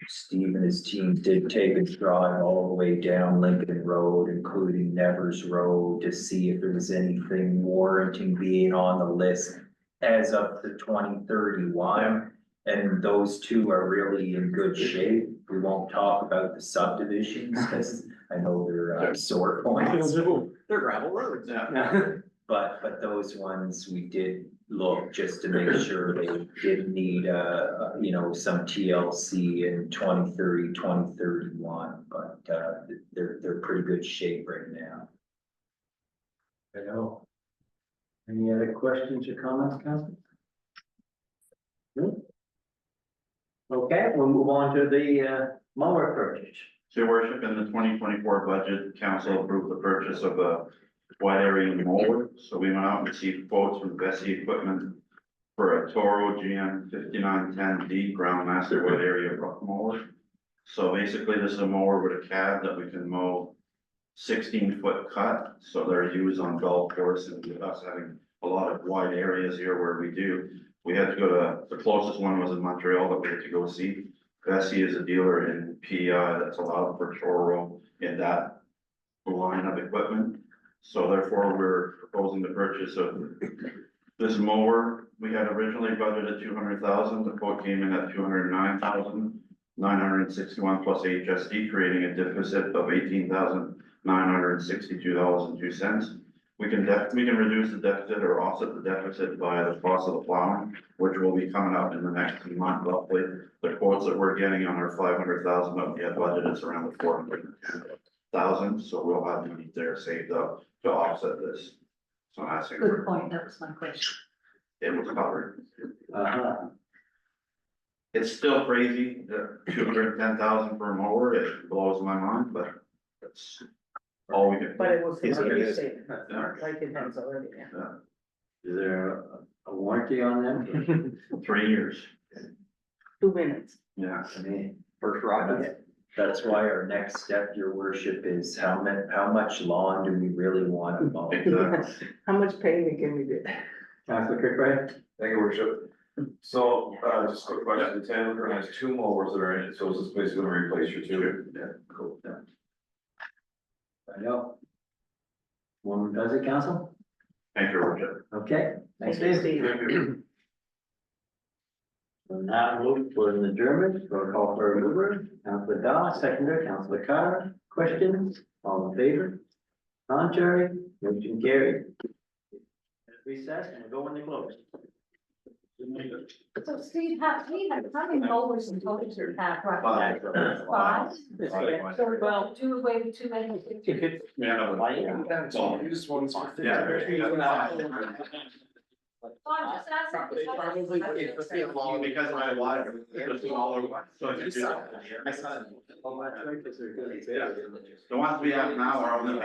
D: Steve and his team did take a drive all the way down Lincoln Road, including Nevers Road, to see if there was anything warranting being on the list as of the 2031. And those two are really in good shape. We won't talk about the subdivisions, because I know they're sore points.
I: They're gravel roads.
D: But those ones we did look just to make sure they didn't need, you know, some TLC in 2030, 2031, but, they're pretty good shape right now.
A: I know. Any other questions or comments, Council? No? Okay, we'll move on to the mower purchase.
H: Your worship, in the 2024 budget, council approved the purchase of a wide area mower. So we went out and received quotes from Bessie Equipment for a Toro GM 5910D ground master wide area rough mower. So basically, this is a mower with a cab that we can mow 16-foot cut. So they're used on golf course, and with us having a lot of wide areas here where we do, we had to go to, the closest one was in Montreal that we had to go see. Bessie is a dealer in PEI that's allowed for Toro in that line of equipment. So therefore, we're proposing the purchase of this mower. We had originally budgeted 200,000, the quote came in at 209,961 plus HSD, creating a deficit of $18,962.02. We can reduce the deficit or offset the deficit by the cost of the plowing, which will be coming up in the next month roughly. The quotes that we're getting on our 500,000 that we had budgeted is around the 410,000, so we'll have money there saved up to offset this. So I'm asking,
C: Good point, that was my question.
H: it was covered.
A: Uh-huh.
H: It's still crazy, the 210,000 per mower, it blows my mind, but that's all we can.
L: But it was
H: It's what it
L: already
H: is.
L: safe,
H: Yeah.
L: like it has already, yeah.
A: Is there a warranty on them?
H: 3 years,
L: 2 minutes.
H: yeah.
A: I mean,
I: First rocket.
D: That's why our next step, your worship, is how much lawn do we really want to mow?
H: Exactly.
L: How much paving can we do?
A: Councilor Kirkbride?
F: Thank you, worship. So, just a quick question, the town has 2 mowers that are in it, so is this basically gonna replace your 2?
H: Yeah, cool, yeah.
A: I know. One does it, Council?
H: Thank you, Roger.
A: Okay, thanks,
L: Thank you,
A: Steve.
L: Steve.
A: We'll now move for an adjournment, we'll call for a mover, Councilor Dow, seconder, Councilor Carr, questions, all in favor? Contrary, motion carried. Recess and we'll go in the close.
C: So Steve, how many mowers and totals you have, right?
A: Five.
C: 5?
H: Five.
C: So well, do away with too many.
I: If it's.
H: Yeah, no,
F: That's all, this one's.
H: Yeah.
C: Oh, I'm just asking.
H: Because my wife, it's a smaller one, so if you do. The ones we have now are only.